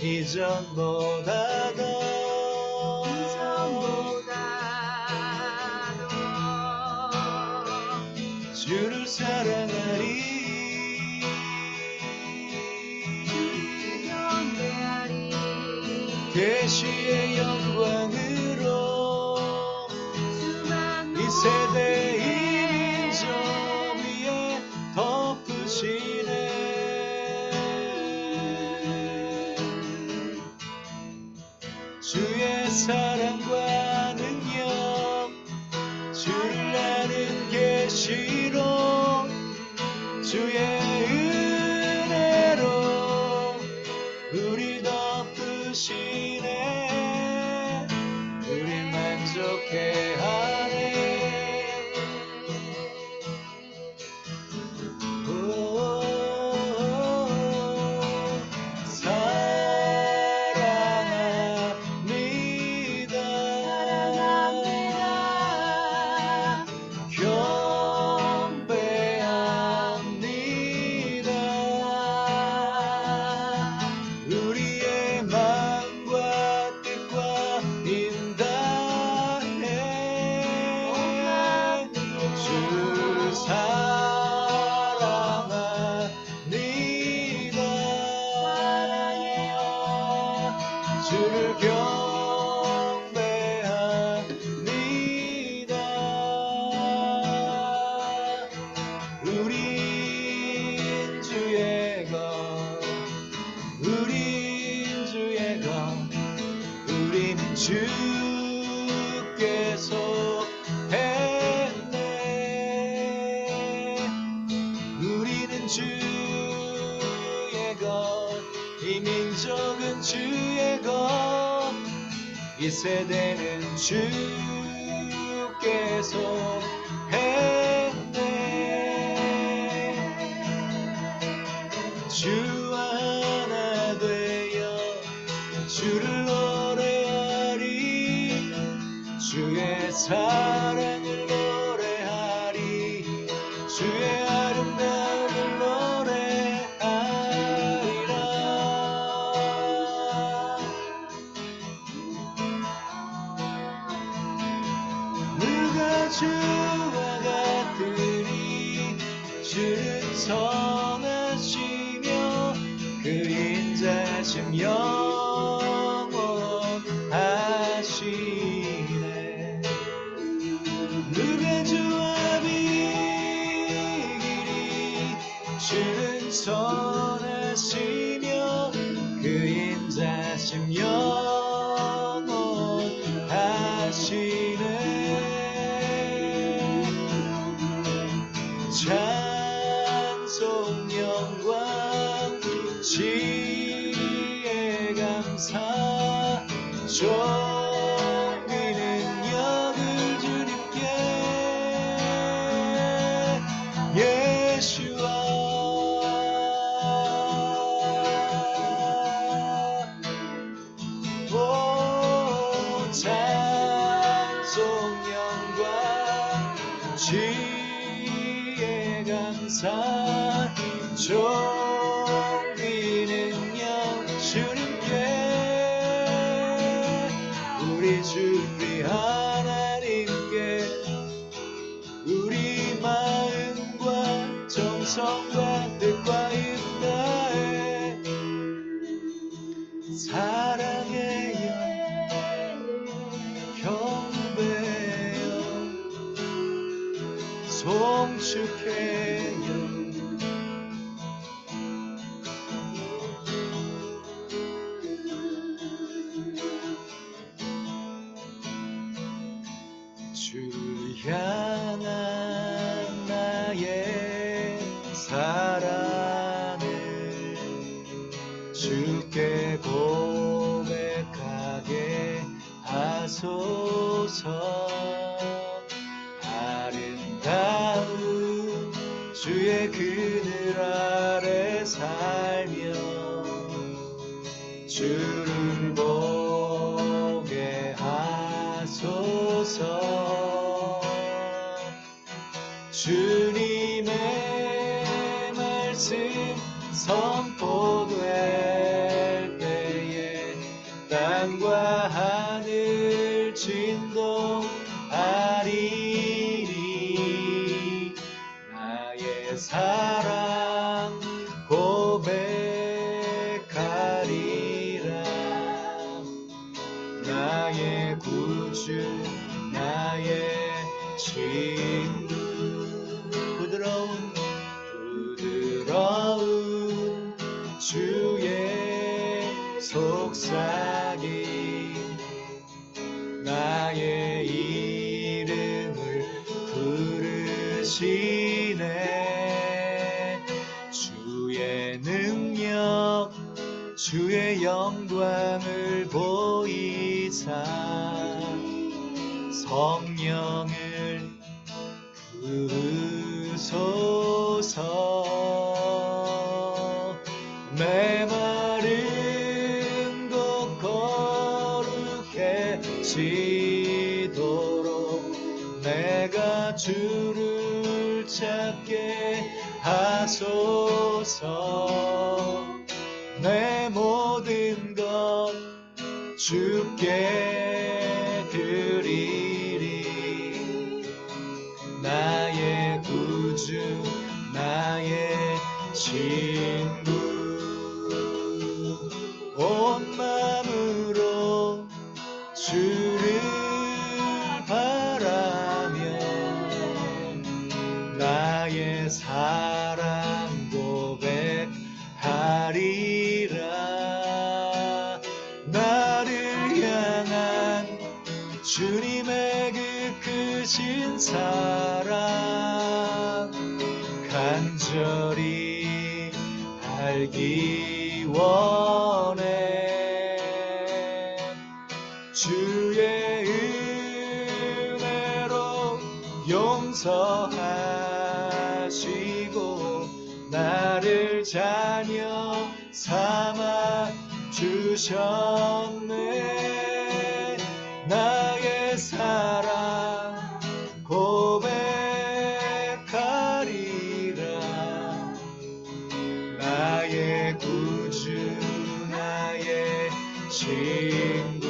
이전보다 더 주를 사랑하리 계시의 영광으로 이 세대 인정 위에 덮으시네 주의 사랑과 능력 주를 아는 계시로 주의 은혜로 우리 덮으시네 우리 만족해 하네 우리의 마음과 뜻과 인다해 주께서 했네. 우리는 주의 것, 이 민족은 주의 것, 이 세대는 주께서 했네. 주와 하나 되어 주를 노래하리, 주의 사랑을 노래하리, 주의 아름다움을 노래하리라. 누가 주와 같으리, 주는 선하시며 그 인자심 영원하시네. 누가 주와 비기리, 주는 선하시며 그 인자심 영원하시네. 찬송 영광 지혜 감사 존귀 능력을 주님께. 예수와 오 찬송 영광 지혜 감사 존귀 능력 주님께. 우리 주 우리 하나님께 우리 마음과 정성과 뜻과 힘 다해 사랑해요, 경배요, 송축해요. 주를 향한 나의 사랑을 주께 고백하게 하소서. 아름다운 주의 그늘 아래 살며 주를 보게 하소서. 주님의 말씀 선포될 때에 땅과 하늘 진동하리니 나의 사랑 고백하리라. 나의 구주 나의 친구 부드러운 주의 속삭임 나의 이름을 부르시네. 주의 능력 주의 영광을 보이사 성령을 부으소서. 메마른 곳 거룩해지도록 내가 주를 찾게 하소서. 내 모든 것 주께 드리리. 나의 구주 나의 친구 온 마음으로 주를 바라며 나의 사랑 고백하리라. 나를 향한 주님의 그 크신 사랑 간절히 알기 원해. 주의 은혜로 용서하시고 나를 자녀 삼아 주셨네. 나의 사랑 고백하리라. 나의 구주 나의 친구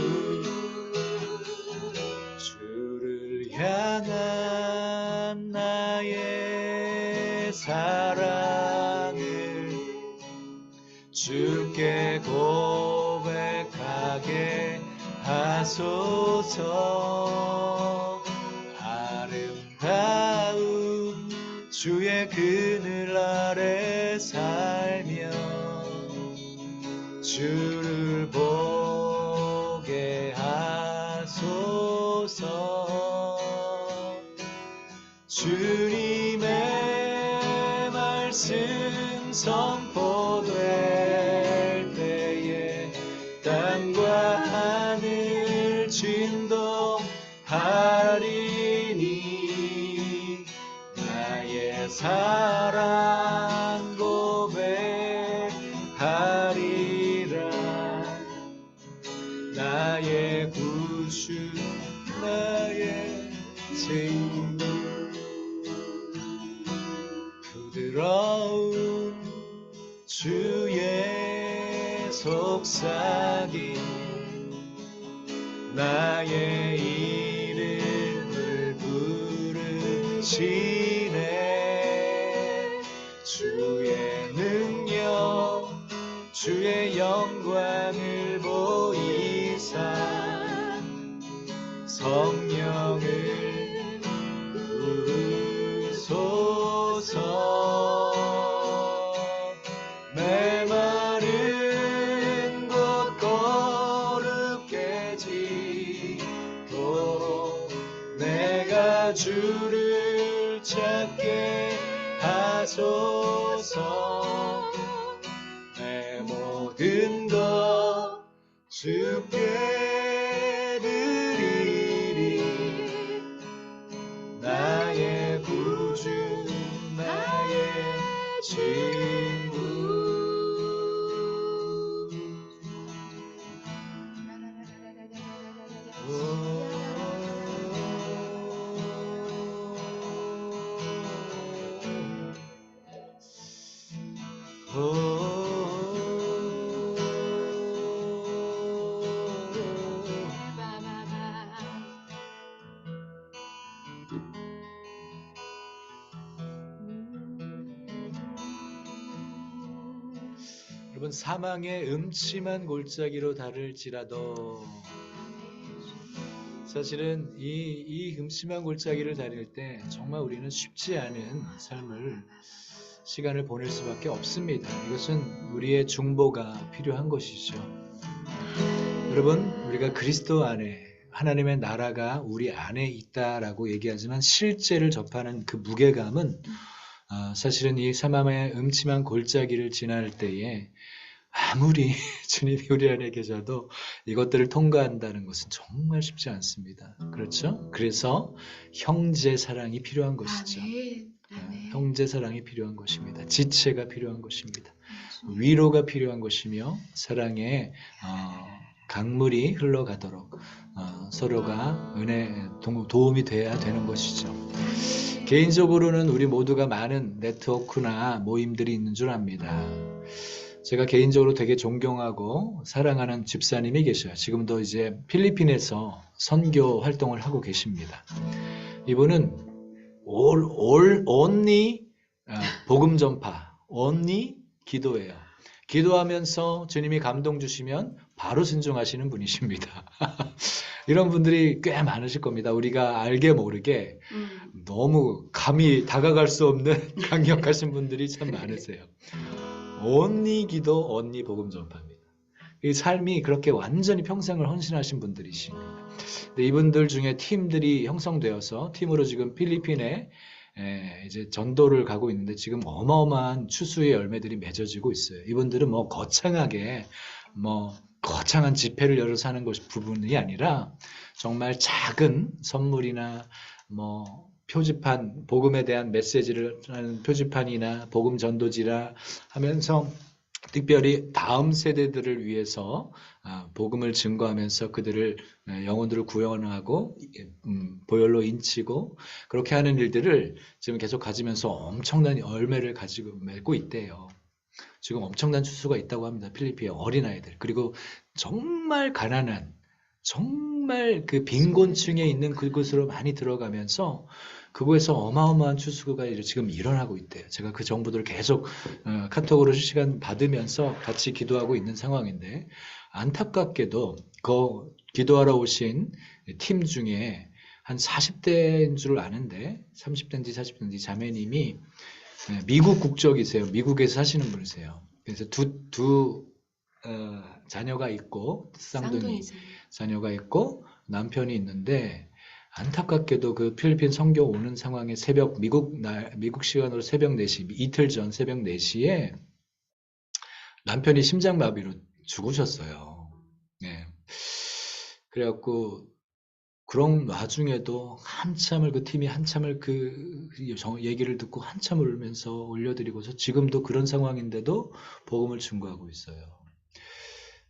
주를 향한 나의 사랑을 주께 고백하게 하소서. 아름다운 주의 그늘 아래 살며 주를 보게 하소서. 주님의 말씀 선포될 때에 땅과 하늘 진동하리니 나의 사랑 고백하리라. 나의 구주 나의 친구 부드러운 주의 속삭임 나의 이름을 부르시네. 주의 능력 주의 영광을 보이사 성령을 부으소서. 메마른 곳 거룩게 지도록 내가 주를 찾게 하소서. 내 모든 것 주께 드리리. 나의 구주 나의 친구. 여러분, 사망의 음침한 골짜기로 다를지라도 사실은 이 음침한 골짜기를 다닐 때 정말 우리는 쉽지 않은 시간을 보낼 수밖에 없습니다. 이것은 우리의 중보가 필요한 것이죠. 여러분, 우리가 그리스도 안에 하나님의 나라가 우리 안에 있다라고 얘기하지만 실제를 접하는 그 무게감은 사실은 이 사망의 음침한 골짜기를 지날 때에 아무리 주님이 우리 안에 계셔도 이것들을 통과한다는 것은 정말 쉽지 않습니다. 그렇죠? 그래서 형제 사랑이 필요한 것이죠. 형제 사랑이 필요한 것입니다. 지체가 필요한 것입니다. 위로가 필요한 것이며 사랑의 강물이 흘러가도록 서로가 도움이 돼야 되는 것이죠. 개인적으로는 우리 모두가 많은 네트워크나 모임들이 있는 줄 압니다. 제가 개인적으로 되게 존경하고 사랑하는 집사님이 계셔요. 지금도 이제 필리핀에서 선교 활동을 하고 계십니다. 이분은 only 복음 전파, only 기도예요. 기도하면서 주님이 감동 주시면 바로 순종하시는 분이십니다. 이런 분들이 꽤 많으실 겁니다. 우리가 알게 모르게 너무 감히 다가갈 수 없는 강력하신 분들이 참 많으세요. 언니 기도, 언니 복음 전파입니다. 이 삶이 그렇게 완전히 평생을 헌신하신 분들이십니다. 근데 이분들 중에 팀들이 형성되어서 팀으로 지금 필리핀에 이제 전도를 가고 있는데 지금 어마어마한 추수의 열매들이 맺어지고 있어요. 이분들은 뭐 거창한 집회를 열어서 하는 것이 부분이 아니라 정말 작은 선물이나 뭐 표지판, 복음에 대한 메시지를 하는 표지판이나 복음 전도지라 하면서 특별히 다음 세대들을 위해서 복음을 증거하면서 그들을 영혼들을 구원하고 보혈로 인치고 그렇게 하는 일들을 지금 계속 가지면서 엄청난 열매를 가지고 맺고 있대요. 지금 엄청난 추수가 있다고 합니다. 필리핀의 어린아이들. 그리고 정말 가난한 정말 그 빈곤층에 있는 그곳으로 많이 들어가면서 그곳에서 어마어마한 추수가 지금 일어나고 있대요. 제가 그 정보들을 계속 카톡으로 실시간 받으면서 같이 기도하고 있는 상황인데 안타깝게도 그 기도하러 오신 팀 중에 한 40대인 줄 아는데 30대인지 40대인지 자매님이 미국 국적이세요. 미국에서 사시는 분이세요. 그래서 두 자녀가 있고 쌍둥이 자녀가 있고 남편이 있는데 안타깝게도 그 필리핀 선교 오는 상황에 미국 시간으로 새벽 4시, 이틀 전 새벽 4시에 남편이 심장마비로 죽으셨어요. 네. 그래갖고 그런 와중에도 그 팀이 한참을 그 얘기를 듣고 한참을 울면서 올려드리고서 지금도 그런 상황인데도 복음을 증거하고 있어요.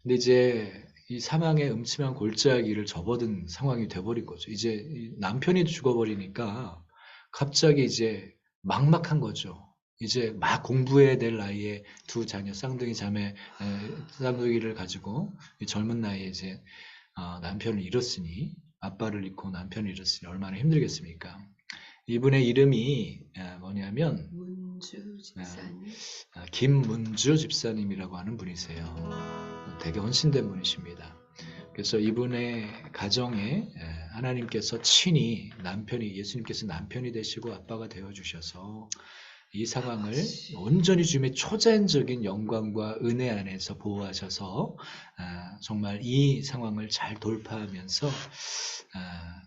근데 이제 이 사망의 음침한 골짜기를 접어든 상황이 돼버린 거죠. 이제 남편이 죽어버리니까 갑자기 이제 막막한 거죠. 이제 막 공부해야 될 나이에 두 자녀, 쌍둥이를 가지고 젊은 나이에 이제 남편을 잃었으니 아빠를 잃고 남편을 잃었으니 얼마나 힘들겠습니까? 이분의 이름이 뭐냐면 문주 집사님. 김문주 집사님이라고 하는 분이세요. 되게 헌신된 분이십니다. 그래서 이분의 가정에 하나님께서 친히 예수님께서 남편이 되시고 아빠가 되어주셔서 이 상황을 온전히 주님의 초자연적인 영광과 은혜 안에서 보호하셔서 정말 이 상황을 잘 돌파하면서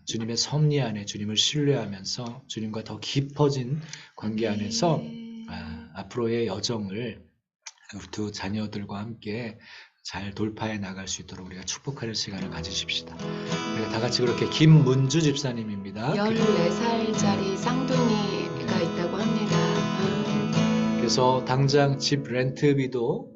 주님의 섭리 안에 주님을 신뢰하면서 주님과 더 깊어진 관계 안에서 앞으로의 여정을 두 자녀들과 함께 잘 돌파해 나갈 수 있도록 우리가 축복하는 시간을 가지십시다. 우리가 다 같이 그렇게 김문주 집사님입니다. 14살짜리 쌍둥이가 있다고 합니다. 그래서 당장 집 렌트비도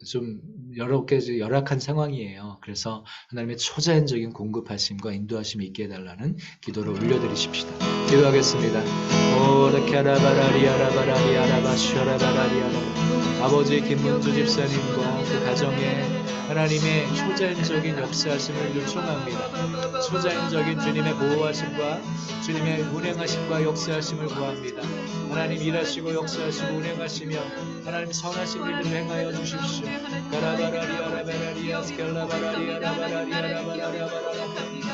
좀 여러 개 열악한 상황이에요. 그래서 하나님의 초자연적인 공급하심과 인도하심이 있게 해달라는 기도를 올려드리십시다. 기도하겠습니다. 아버지 김문주 집사님과 그 가정에 하나님의 초자연적인 역사하심을 요청합니다. 초자연적인 주님의 보호하심과 주님의 운행하심과 역사하심을 구합니다. 하나님 일하시고 역사하시고 운행하시며 하나님 선하신 일들을 행하여 주십시오.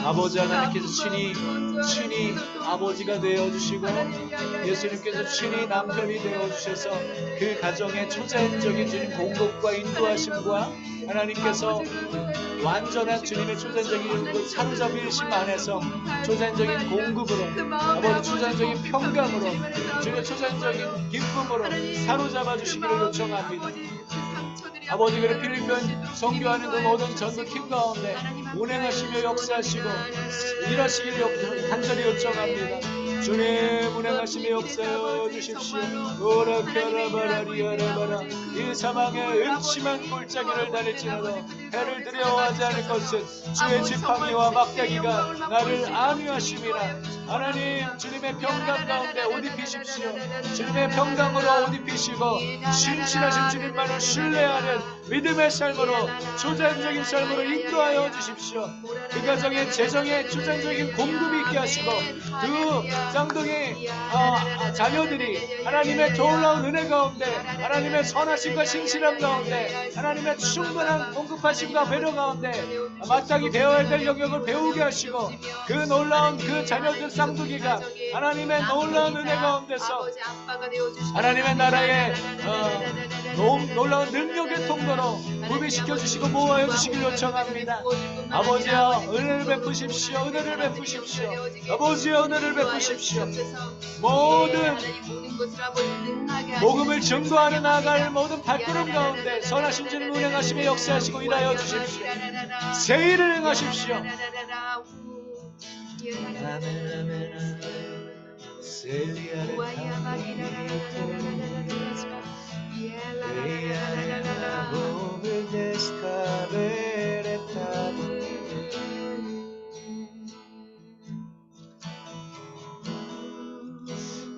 아버지 하나님께서 친히 아버지가 되어주시고 예수님께서 친히 남편이 되어주셔서 그 가정의 초자연적인 주님 공급과 인도하심과 하나님께서 완전한 주님의 초자연적인 그 사로잡히심 안에서 초자연적인 공급으로 아버지 초자연적인 평강으로 주님의 초자연적인 기쁨으로 사로잡아 주시기를 요청합니다. 아버지 그리고 필리핀 선교하는 그 모든 전도팀 가운데 운행하시며 역사하시고 일하시기를 간절히 요청합니다. 주님 운행하시며 역사하여 주십시오. 오라카라바라리아라바라 이 사망의 음침한 골짜기를 달릴지라도 해를 두려워하지 않을 것은 주의 지팡이와 막대기가 나를 안위하심이라. 하나님 주님의 평강 가운데 옷 입히십시오. 주님의 평강으로 옷 입히시고 신실하신 주님만을 신뢰하는 믿음의 삶으로 초자연적인 삶으로 인도하여 주십시오. 그 가정의 재정에 초자연적인 공급이 있게 하시고 그 쌍둥이 자녀들이 하나님의 놀라운 은혜 가운데 하나님의 선하심과 신실함 가운데 하나님의 충분한 공급하심과 배려 가운데 마땅히 배워야 될 영역을 배우게 하시고 그 놀라운 그 자녀들 쌍둥이가 하나님의 놀라운 은혜 가운데서 하나님의 나라의 놀라운 능력의 통로로 구비시켜 주시고 모아여 주시길 요청합니다. 아버지여 은혜를 베푸십시오. 은혜를 베푸십시오. 아버지여 은혜를 베푸십시오. 모든 복음을 증거하는 나아갈 모든 발걸음 가운데 선하신 주님 운행하시며 역사하시고 일하여 주십시오. 새 일을 행하십시오.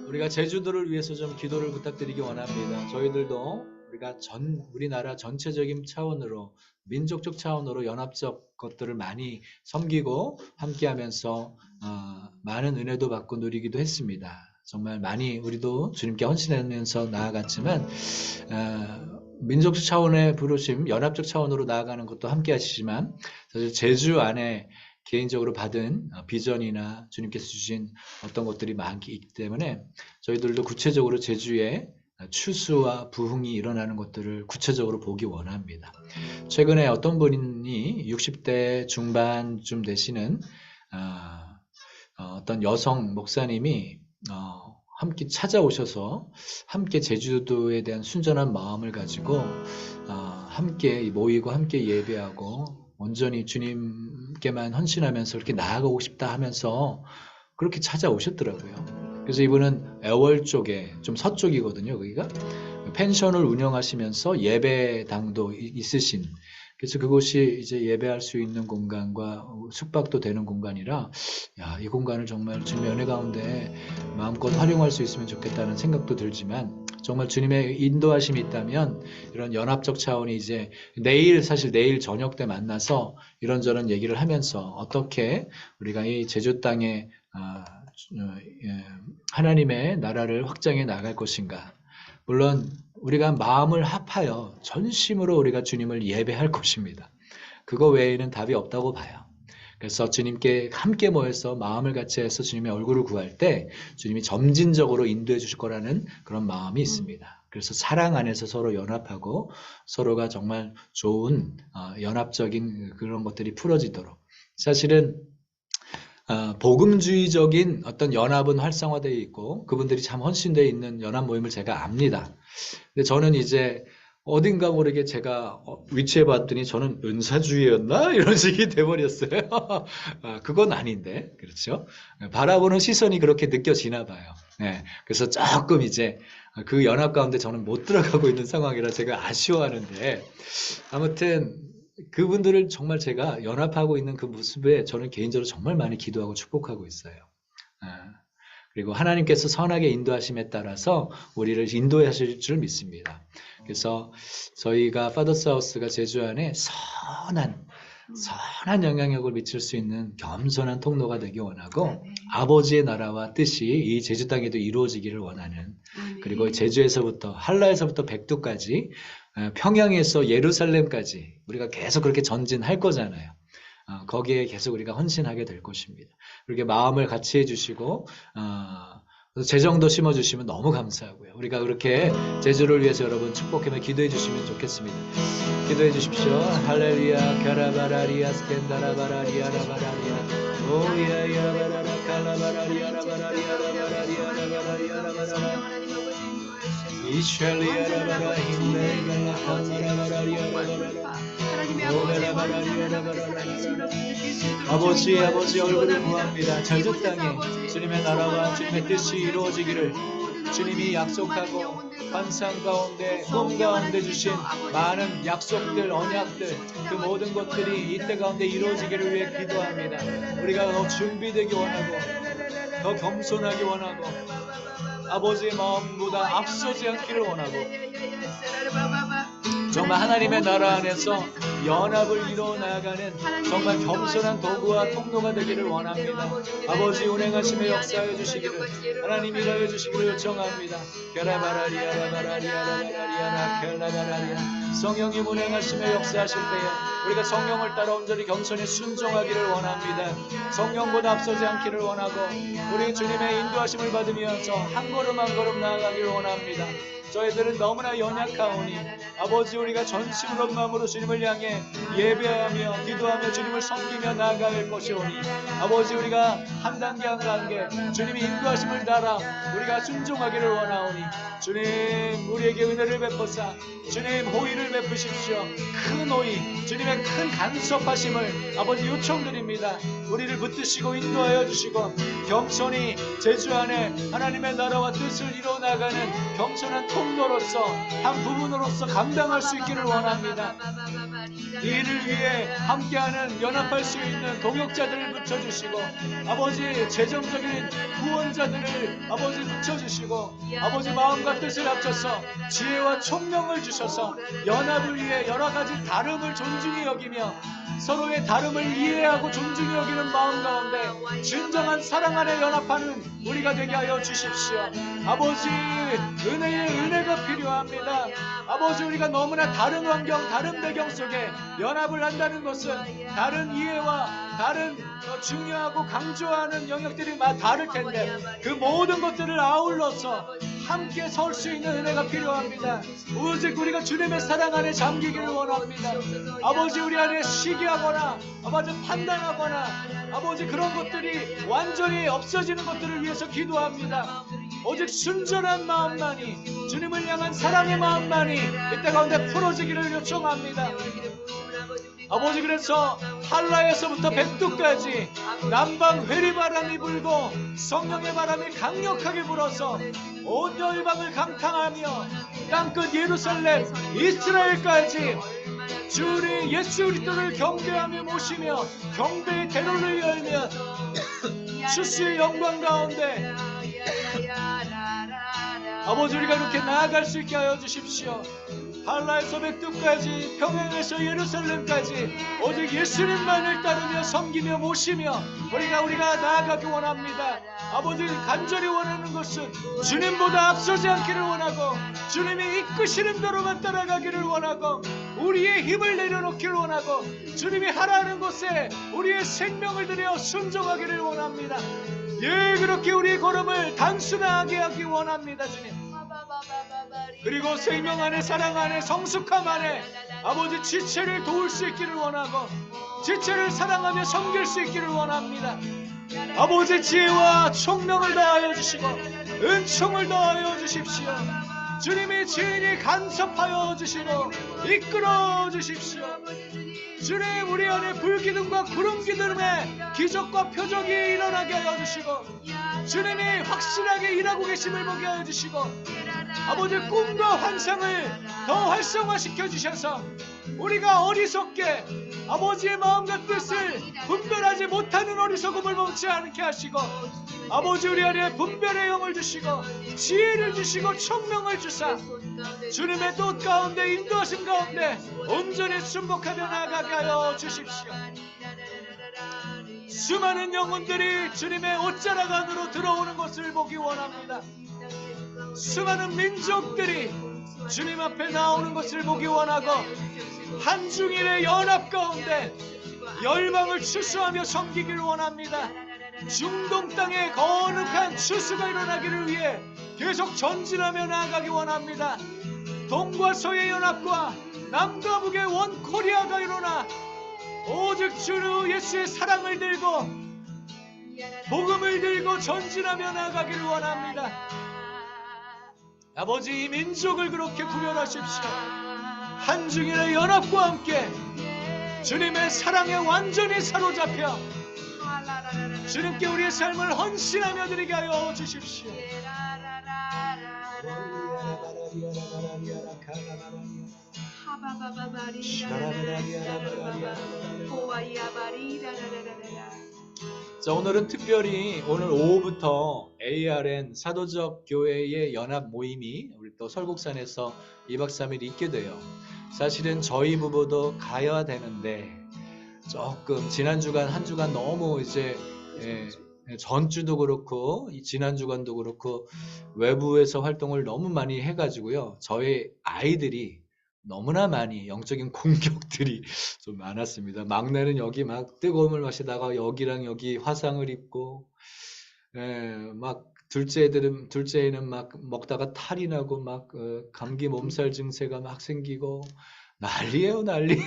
우리가 제주도를 위해서 좀 기도를 부탁드리기 원합니다. 저희들도 우리나라 전체적인 차원으로 민족적 차원으로 연합적 것들을 많이 섬기고 함께하면서 많은 은혜도 받고 누리기도 했습니다. 정말 많이 우리도 주님께 헌신하면서 나아갔지만 민족적 차원의 부르심, 연합적 차원으로 나아가는 것도 함께 하시지만 사실 제주 안에 개인적으로 받은 비전이나 주님께서 주신 어떤 것들이 많기 때문에 저희들도 구체적으로 제주에 추수와 부흥이 일어나는 것들을 구체적으로 보기 원합니다. 최근에 어떤 분이 60대 중반쯤 되시는 어떤 여성 목사님이 함께 찾아오셔서 함께 제주도에 대한 순전한 마음을 가지고 함께 모이고 함께 예배하고 온전히 주님께만 헌신하면서 이렇게 나아가고 싶다 하면서 그렇게 찾아오셨더라고요. 그래서 이분은 애월 쪽에 좀 서쪽이거든요. 거기가 펜션을 운영하시면서 예배당도 있으신, 그래서 그곳이 이제 예배할 수 있는 공간과 숙박도 되는 공간이라 이 공간을 정말 주님의 은혜 가운데 마음껏 활용할 수 있으면 좋겠다는 생각도 들지만 정말 주님의 인도하심이 있다면 이런 연합적 차원이 이제 사실 내일 저녁 때 만나서 이런저런 얘기를 하면서 어떻게 우리가 이 제주 땅에 하나님의 나라를 확장해 나갈 것인가. 물론 우리가 마음을 합하여 전심으로 우리가 주님을 예배할 것입니다. 그거 외에는 답이 없다고 봐요. 그래서 주님께 함께 모여서 마음을 같이 해서 주님의 얼굴을 구할 때 주님이 점진적으로 인도해 주실 거라는 그런 마음이 있습니다. 그래서 사랑 안에서 서로 연합하고 서로가 정말 좋은 연합적인 그런 것들이 풀어지도록, 사실은 복음주의적인 어떤 연합은 활성화되어 있고 그분들이 참 헌신되어 있는 연합 모임을 제가 압니다. 근데 저는 이제 어딘가 모르게 제가 위치해 봤더니 저는 은사주의였나? 이런 식이 돼버렸어요. 그건 아닌데, 그렇죠? 바라보는 시선이 그렇게 느껴지나 봐요. 네, 그래서 조금 이제 그 연합 가운데 저는 못 들어가고 있는 상황이라 제가 아쉬워하는데, 아무튼 그분들을 정말 제가 연합하고 있는 그 모습에 저는 개인적으로 정말 많이 기도하고 축복하고 있어요. 그리고 하나님께서 선하게 인도하심에 따라서 우리를 인도하실 줄 믿습니다. 그래서 저희가 파더스 하우스가 제주 안에 선한 영향력을 미칠 수 있는 겸손한 통로가 되기 원하고 아버지의 나라와 뜻이 이 제주 땅에도 이루어지기를 원하는, 그리고 제주에서부터 한라에서부터 백두까지 평양에서 예루살렘까지 우리가 계속 그렇게 전진할 거잖아요. 거기에 계속 우리가 헌신하게 될 것입니다. 그렇게 마음을 같이 해주시고 재정도 심어주시면 너무 감사하고요. 우리가 그렇게 제주를 위해서 여러분 축복하며 기도해 주시면 좋겠습니다. 기도해 주십시오. 할렐루야 카라바라리아 스캔다라바라리아 라바라리아 오야야 바라라 칼라바라리아 라바라리아 라바라리아 라바라리아 라바라리아 이샬리아 라바라 힘내라 하나라바라리아 라바라리아 아버지 얼굴을 구합니다. 제주 땅에 주님의 나라와 주님의 뜻이 이루어지기를 주님이 약속하고 환상 가운데 꿈 가운데 주신 많은 약속들, 언약들, 그 모든 것들이 이때 가운데 이루어지기를 위해 기도합니다. 우리가 더 준비되기 원하고 더 겸손하기 원하고 아버지의 마음보다 앞서지 않기를 원하고 정말 하나님의 나라 안에서 연합을 이루어 나가는 정말 겸손한 도구와 통로가 되기를 원합니다. 아버지 운행하심에 역사해 주시기를 하나님 일하여 주시기를 요청합니다. 성령님 운행하심에 역사하실 때에 우리가 성령을 따라 온전히 겸손히 순종하기를 원합니다. 성령보다 앞서지 않기를 원하고 우리 주님의 인도하심을 받으면서 한 걸음 한 걸음 나아가기를 원합니다. 저희들은 너무나 연약하오니 아버지 우리가 전심으로 마음으로 주님을 향해 예배하며 기도하며 주님을 섬기며 나아갈 것이오니 아버지 우리가 한 단계 한 단계 주님이 인도하심을 따라 우리가 순종하기를 원하오니 주님 우리에게 은혜를 베푸사 주님 호의를 베푸십시오. 큰 호의 주님의 큰 간섭하심을 아버지 요청드립니다. 우리를 붙드시고 인도하여 주시고 겸손히 제주 안에 하나님의 나라와 뜻을 이루어 나가는 겸손한 통로로서 한 부분으로서 감당할 수 있기를 원합니다. 이 일을 위해 함께하는 연합할 수 있는 동역자들을 붙여주시고 아버지 재정적인 후원자들을 아버지 붙여주시고 아버지 마음과 뜻을 합쳐서 지혜와 총명을 주셔서 연합을 위해 여러 가지 다름을 존중히 여기며 서로의 다름을 이해하고 존중히 여기는 마음 가운데 진정한 사랑 안에 연합하는 우리가 되게 하여 주십시오. 아버지 은혜의 은혜가 필요합니다. 아버지 우리가 너무나 다른 환경 다른 배경 속에 연합을 한다는 것은 다른 이해와 다른 중요하고 강조하는 영역들이 다를 텐데 그 모든 것들을 아울러서 함께 설 수 있는 은혜가 필요합니다. 오직 우리가 주님의 사랑 안에 잠기기를 원합니다. 아버지 우리 안에 시기하거나 아버지 판단하거나 아버지 그런 것들이 완전히 없어지는 것들을 위해서 기도합니다. 오직 순전한 마음만이 주님을 향한 사랑의 마음만이 이때 가운데 풀어지기를 요청합니다. 아버지 그래서 한라에서부터 백두까지 남방 회리바람이 불고 성령의 바람이 강력하게 불어서 온 열방을 강탕하며 땅끝 예루살렘 이스라엘까지 주님 예수 그리스도를 경배하며 모시며 경배의 대로를 열며 주의 영광 가운데 아버지 우리가 이렇게 나아갈 수 있게 하여 주십시오. 한라에서 백두까지 평양에서 예루살렘까지 오직 예수님만을 따르며 섬기며 모시며 우리가 나아가기 원합니다. 아버지 간절히 원하는 것은 주님보다 앞서지 않기를 원하고 주님이 이끄시는 대로만 따라가기를 원하고 우리의 힘을 내려놓기를 원하고 주님이 하라는 곳에 우리의 생명을 들여 순종하기를 원합니다. 예 그렇게 우리의 걸음을 단순하게 하기 원합니다. 주님 그리고 생명 안에 사랑 안에 성숙함 안에 아버지 지체를 도울 수 있기를 원하고 지체를 사랑하며 섬길 수 있기를 원합니다. 아버지 지혜와 총명을 다하여 주시고 은총을 다하여 주십시오. 주님이 지혜를 간섭하여 주시고 이끌어 주십시오. 주님 우리 안에 불기둥과 구름기둥의 기적과 표적이 일어나게 하여 주시고 주님이 확실하게 일하고 계심을 보게 하여 주시고 아버지 꿈과 환상을 더 활성화시켜 주셔서 우리가 어리석게 아버지의 마음과 뜻을 분별하지 못하는 어리석음을 멈지 않게 하시고 아버지 우리 안에 분별의 영을 주시고 지혜를 주시고 총명을 주사 주님의 뜻 가운데 인도하심 가운데 온전히 순복하며 나아가게 하여 주십시오. 수많은 영혼들이 주님의 옷자락 안으로 들어오는 것을 보기 원합니다. 수많은 민족들이 주님 앞에 나오는 것을 보기 원하고 한중일의 연합 가운데 열방을 추수하며 섬기기를 원합니다. 중동 땅에 거룩한 추수가 일어나기를 위해 계속 전진하며 나아가기 원합니다. 동과 서의 연합과 남과 북의 원 코리아가 일어나 오직 주 예수의 사랑을 들고 복음을 들고 전진하며 나아가기를 원합니다. 아버지 이 민족을 그렇게 구별하십시오. 한중일의 연합과 함께 주님의 사랑에 완전히 사로잡혀 주님께 우리의 삶을 헌신하며 드리게 하여 주십시오. 자, 오늘은 특별히 오늘 오후부터 ARN 사도적 교회의 연합 모임이 우리 또 설국산에서 2박 3일 있게 돼요. 사실은 저희 부부도 가야 되는데 조금 지난 주간 한 주간 너무 이제 전주도 그렇고 이 지난 주간도 그렇고 외부에서 활동을 너무 많이 해가지고요. 저희 아이들이 너무나 많이 영적인 공격들이 좀 많았습니다. 막내는 여기 막 뜨거움을 마시다가 여기랑 여기 화상을 입고, 막 둘째 애는 막 먹다가 탈이 나고 막 감기 몸살 증세가 막 생기고 난리예요, 난리.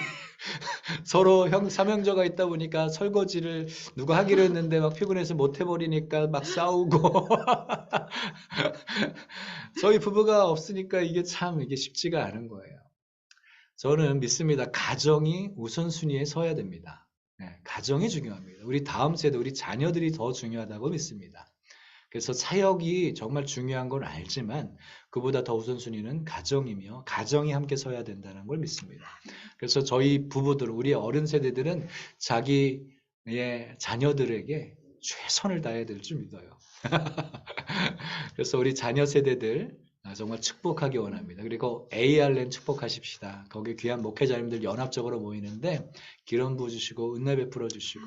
서로 삼형제가 있다 보니까 설거지를 누가 하기로 했는데 막 피곤해서 못 해버리니까 막 싸우고. 저희 부부가 없으니까 이게 쉽지가 않은 거예요. 저는 믿습니다. 가정이 우선순위에 서야 됩니다. 가정이 중요합니다. 우리 다음 세대, 우리 자녀들이 더 중요하다고 믿습니다. 그래서 사역이 정말 중요한 건 알지만 그보다 더 우선순위는 가정이며 가정이 함께 서야 된다는 걸 믿습니다. 그래서 저희 부부들, 우리 어른 세대들은 자기의 자녀들에게 최선을 다해야 될 줄 믿어요. 그래서 우리 자녀 세대들 정말 축복하기 원합니다. 그리고 ARN 축복하십시다. 거기 귀한 목회자님들 연합적으로 모이는데 기름 부어주시고 은혜 베풀어 주시고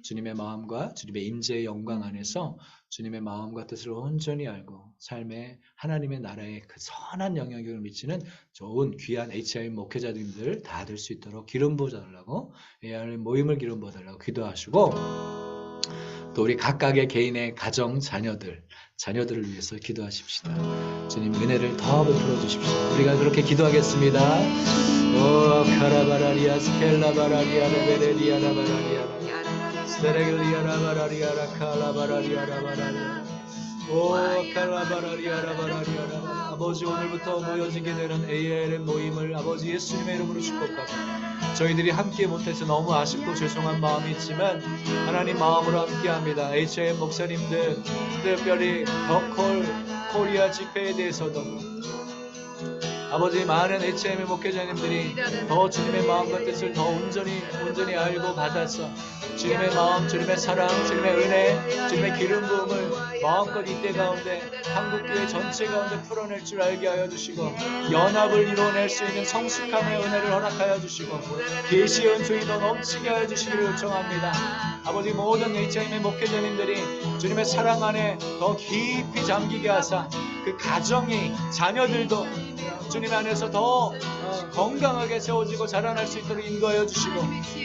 주님의 마음과 주님의 임재의 영광 안에서 주님의 마음과 뜻을 온전히 알고 삶의 하나님의 나라에 그 선한 영향력을 미치는 좋은 귀한 HIM 목회자님들 다 될 수 있도록 기름 부어달라고 ARN 모임을 기름 부어달라고 기도하시고 또 우리 각각의 개인의 가정 자녀들을 위해서 기도하십시다. 주님 은혜를 더 베풀어 주십시오. 우리가 그렇게 기도하겠습니다. 오 카라바라리아 스켈라바라리아 레베레리아 라바라리아 스테레글리아 라바라리아 칼라바라리아 라바라리아 오 칼라바라리아 라바라리아 아버지 오늘부터 모여지게 되는 ALM 모임을 아버지 예수님의 이름으로 축복합니다. 저희들이 함께 못해서 너무 아쉽고 죄송한 마음이 있지만 하나님 마음으로 함께합니다. HIM 목사님들 특별히 더콜 코리아 집회에 대해서도 아버지 많은 HIM 목회자님들이 더 주님의 마음과 뜻을 더 온전히 알고 받아서 주님의 마음, 주님의 사랑, 주님의 은혜, 주님의 기름 부음을 마음껏 이때 가운데 한국교회 전체 가운데 풀어낼 줄 알게 하여 주시고 연합을 이루어낼 수 있는 성숙함의 은혜를 허락하여 주시고 계시의 은총이 더 넘치게 하여 주시기를 요청합니다. 아버지 모든 HIM의 목회자님들이 주님의 사랑 안에 더 깊이 잠기게 하사 그 가정이 자녀들도 주님 안에서 더 건강하게 세워지고 자라날 수 있도록 인도하여 주시고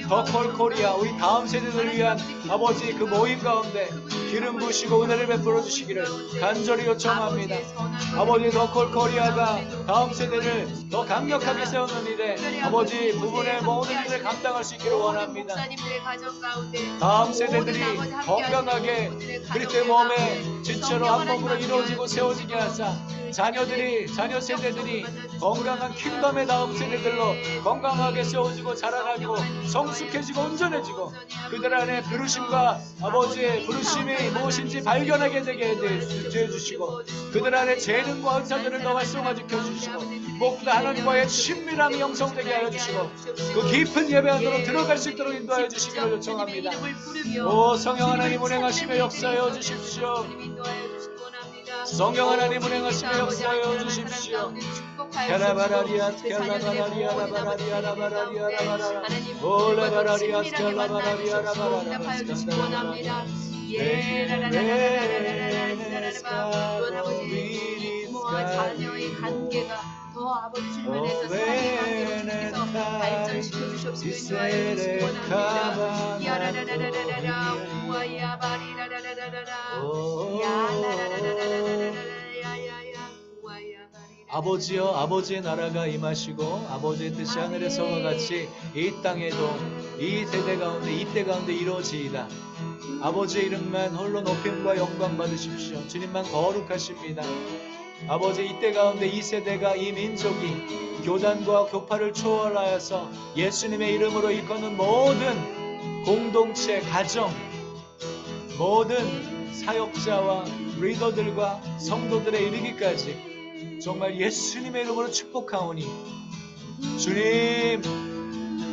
더 콜코리아 우리 다음 세대들을 위한 아버지 그 모임 가운데 기름 부으시고 은혜를 베풀어 주시기를 간절히 요청합니다. 아버지 더 콜코리아가 다음 세대를 더 강력하게 세우는 일에 아버지 부분의 모든 일을 감당할 수 있기를 원합니다. 다음 세대들이 건강하게 그리스도의 몸에 지체로 한 몸으로 이루어지고 세워지게 하사 자녀 세대들이 건강한 킹덤의 다음 세대들로 건강하게 세워지고 자라나고 성숙해지고 온전해지고 그들 안에 부르심과 아버지의 부르심이 무엇인지 발견하게 되게 해주시고 그들 안에 재능과 은사들을 더 활성화시켜 주시고 무엇보다 하나님과의 친밀함이 형성되게 하여 주시고 그 깊은 예배 안으로 들어갈 수 있도록 인도하여 주시기를 요청합니다. 오 성령 하나님 운행하시며 역사하여 주십시오. 성령 하나님 운행하시며 역사하여 주십시오. 캬라바라리아 캬라바라리아 라바라리아 라바라리아 라바라 올라바라리아 캬라바라리아 라바라리아 원합니다. 부모와 자녀의 관계가 더 아버지 주님 안에서 사랑의 관계로 통해서 발전시켜 주시옵소서 인도하여 주시기 원합니다. 야라라라라라라 우와야 바리라라라라라 야라라라라라라라 야야야 우와야 바리라 아버지여 아버지의 나라가 임하시고 아버지의 뜻이 하늘에서와 같이 이 땅에도 이 세대 가운데 이때 가운데 이루어지이다. 아버지의 이름만 홀로 높임과 영광 받으십시오. 주님만 거룩하십니다. 아버지 이때 가운데 이 세대가 이 민족이 교단과 교파를 초월하여서 예수님의 이름으로 일컫는 모든 공동체 가정 모든 사역자와 리더들과 성도들의 이르기까지 정말 예수님의 이름으로 축복하오니 주님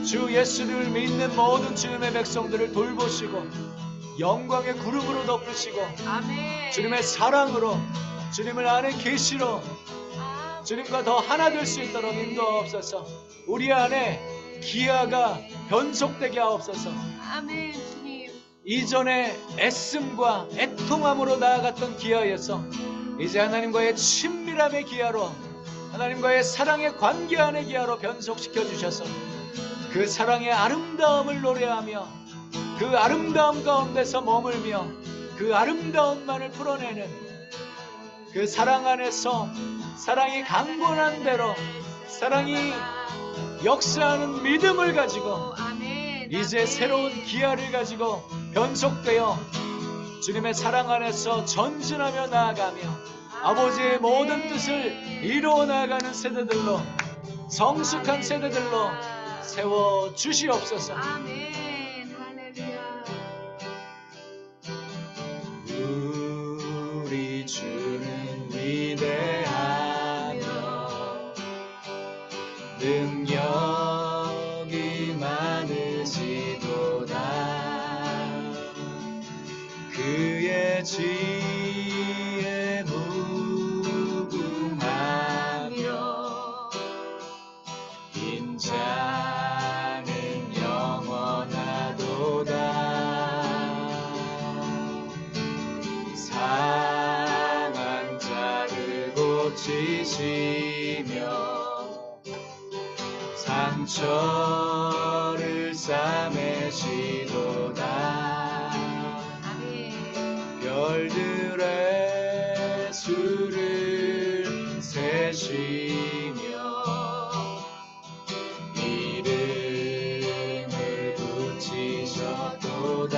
주 예수를 믿는 모든 주님의 백성들을 돌보시고 영광의 구름으로 덮으시고 아멘. 주님의 사랑으로 주님을 아는 계시로 주님과 더 하나 될 수 있도록 인도하옵소서. 우리 안에 기아가 변속되게 하옵소서. 아멘. 주님. 이전에 애씀과 애통함으로 나아갔던 기아에서 이제 하나님과의 친밀함의 기아로, 하나님과의 사랑의 관계 안의 기아로 변속시켜 주셔서 그 사랑의 아름다움을 노래하며 그 아름다움 가운데서 머물며 그 아름다움만을 풀어내는 그 사랑 안에서 사랑이 강건한 대로 사랑이 역사하는 믿음을 가지고 이제 새로운 기아를 가지고 변속되어 주님의 사랑 안에서 전진하며 나아가며 아버지의 모든 뜻을 이루어 나아가는 세대들로, 성숙한 세대들로 세워 주시옵소서. 아멘. 할렐루야. 우리 주는 위대하며 능력이 많으시도다. 그의 지혜 무궁하며 인자는 영원하도다. 상한 자를 고치시며 상처를 싸매시도다. 별들의 수를 세시며 이름을 붙이셨도다.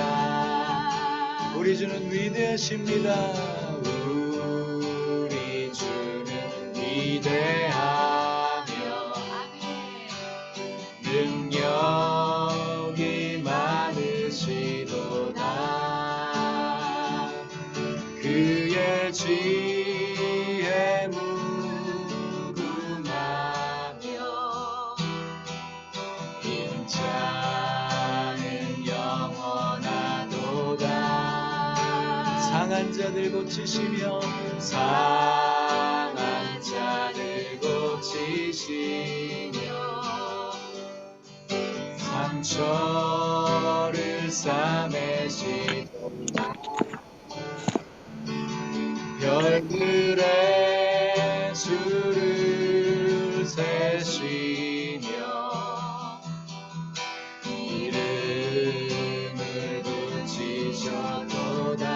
우리 주는 위대하십니다. 우리 주는 위대하며 능력이 많으시도다. 그의 지혜 무궁하며 인자는 영원하도다. 상한 자들 고치시며 상한 자들 고치시며 상처를 싸매시도다. 별들의 수를 세시며 이름을 붙이셨도다.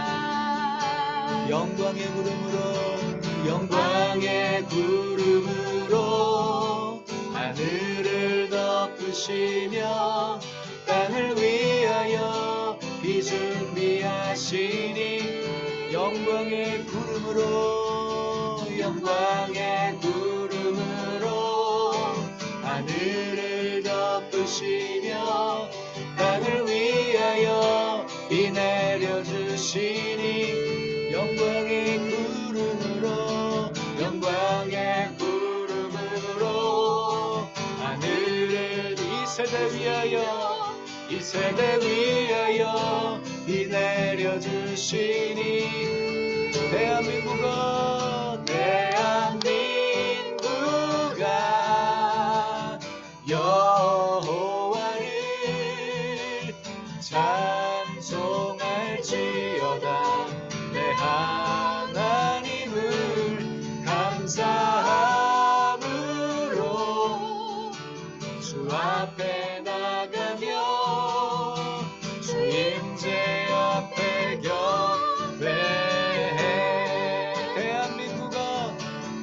영광의 구름으로 하늘을 덮으시며 땅을 위하여 비준비하시니 영광의 구름으로 하늘을 덮으시며 땅을 위하여 비 내려주시니 영광의 구름으로 하늘을 이 세대 위하여 비 내려주시니 대한민국아 여호와를 찬송할지어다. 내 하나님을 감사함으로 주 앞에 나가며 주 임재 앞에 경배해.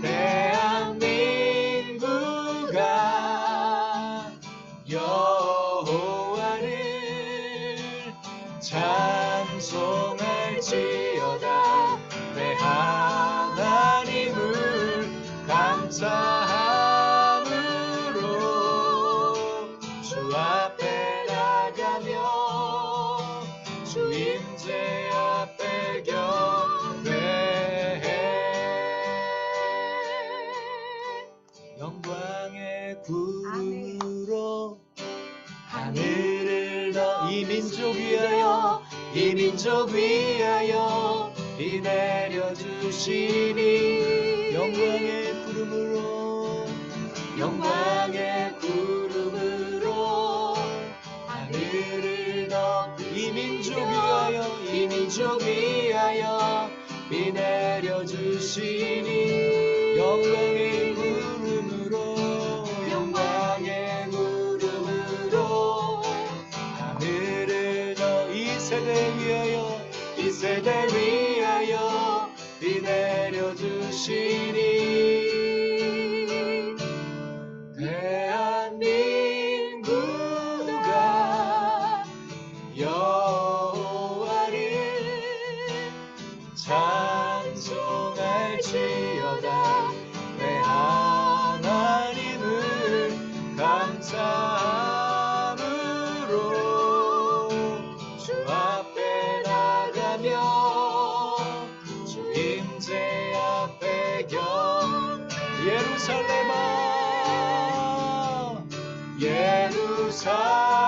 대한민국아 여호와를 찬송할지어다. 내 하나님을 감사함으로 주 앞에 나가며 주 임재 앞에 경배해. 영광의 구름으로 하늘을 이 민족 위하여 비 내려주시니 영광의 구름으로 영광의 구름으로 하늘을 덮고 이 민족 위하여 비 내려주시니 영광의 구름으로 하늘을 이 세대 위하여 비 내려주시니 대한민국아 여호와를 찬송할지어다 내 하나님을 감사함으로 주 앞에 나가며 주 임재 앞에 예루살렘아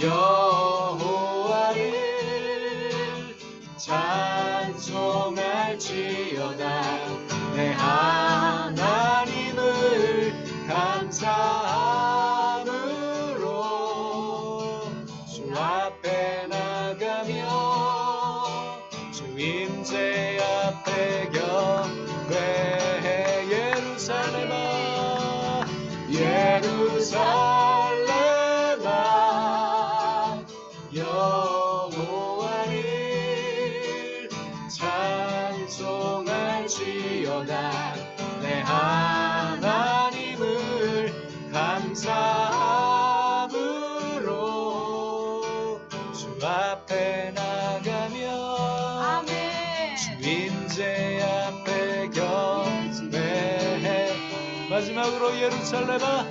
여호와를 찬송할지어다 내 하나님을 감사함으로 주 앞에 나가며 주 임재 앞에 경배해 예루살렘아 여호와를 찬송할지어다 내 하나님을 감사함으로 주 앞에 나가며 아멘. 주 임재 앞에 경배해 마지막으로 예루살렘아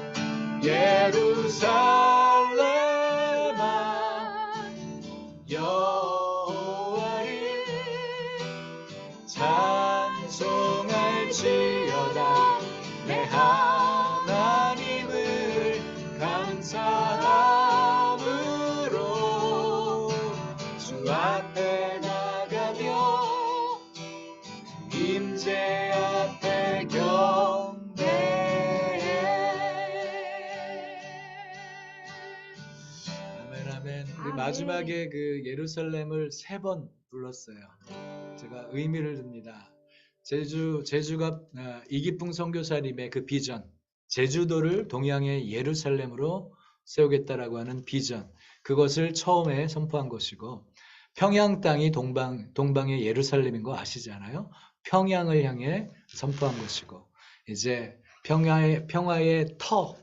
여호와를 찬송할지어다 내 하나님을 감사함으로 주 앞에 나가며 임재 앞에 아멘. 우리 아멘. 마지막에 그 예루살렘을 3번 불렀어요. 제가 의미를 듭니다. 제주가 이기풍 선교사님의 그 비전, 제주도를 동양의 예루살렘으로 세우겠다라고 하는 비전, 그것을 처음에 선포한 것이고, 평양 땅이 동방의 예루살렘인 거 아시잖아요. 평양을 향해 선포한 것이고, 이제 평화의 터,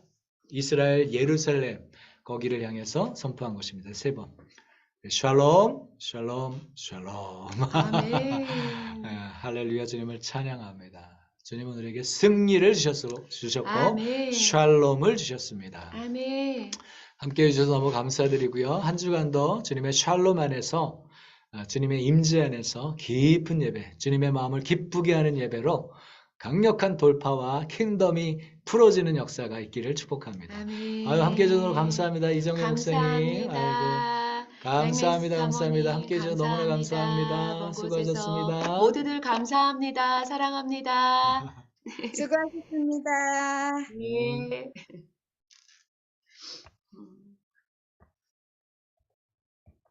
이스라엘 예루살렘, 거기를 향해서 선포한 것입니다. 3번. 샬롬, 샬롬, 샬롬. 아멘. 할렐루야, 주님을 찬양합니다. 주님은 우리에게 승리를 주셨고 아멘. 샬롬을 주셨습니다. 아멘. 함께 해주셔서 너무 감사드리고요. 한 주간도 주님의 샬롬 안에서 주님의 임재 안에서 깊은 예배, 주님의 마음을 기쁘게 하는 예배로 강력한 돌파와 킹덤이 풀어지는 역사가 있기를 축복합니다. 아멘. 아유, 함께 해주셔서 감사합니다. 이정현 목사님. 감사합니다. 감사합니다. 함께 해주셔서 너무나 감사합니다. 감사합니다. 먼 수고하셨습니다. 곳에서 모두들 감사합니다. 사랑합니다. 수고하셨습니다. 네.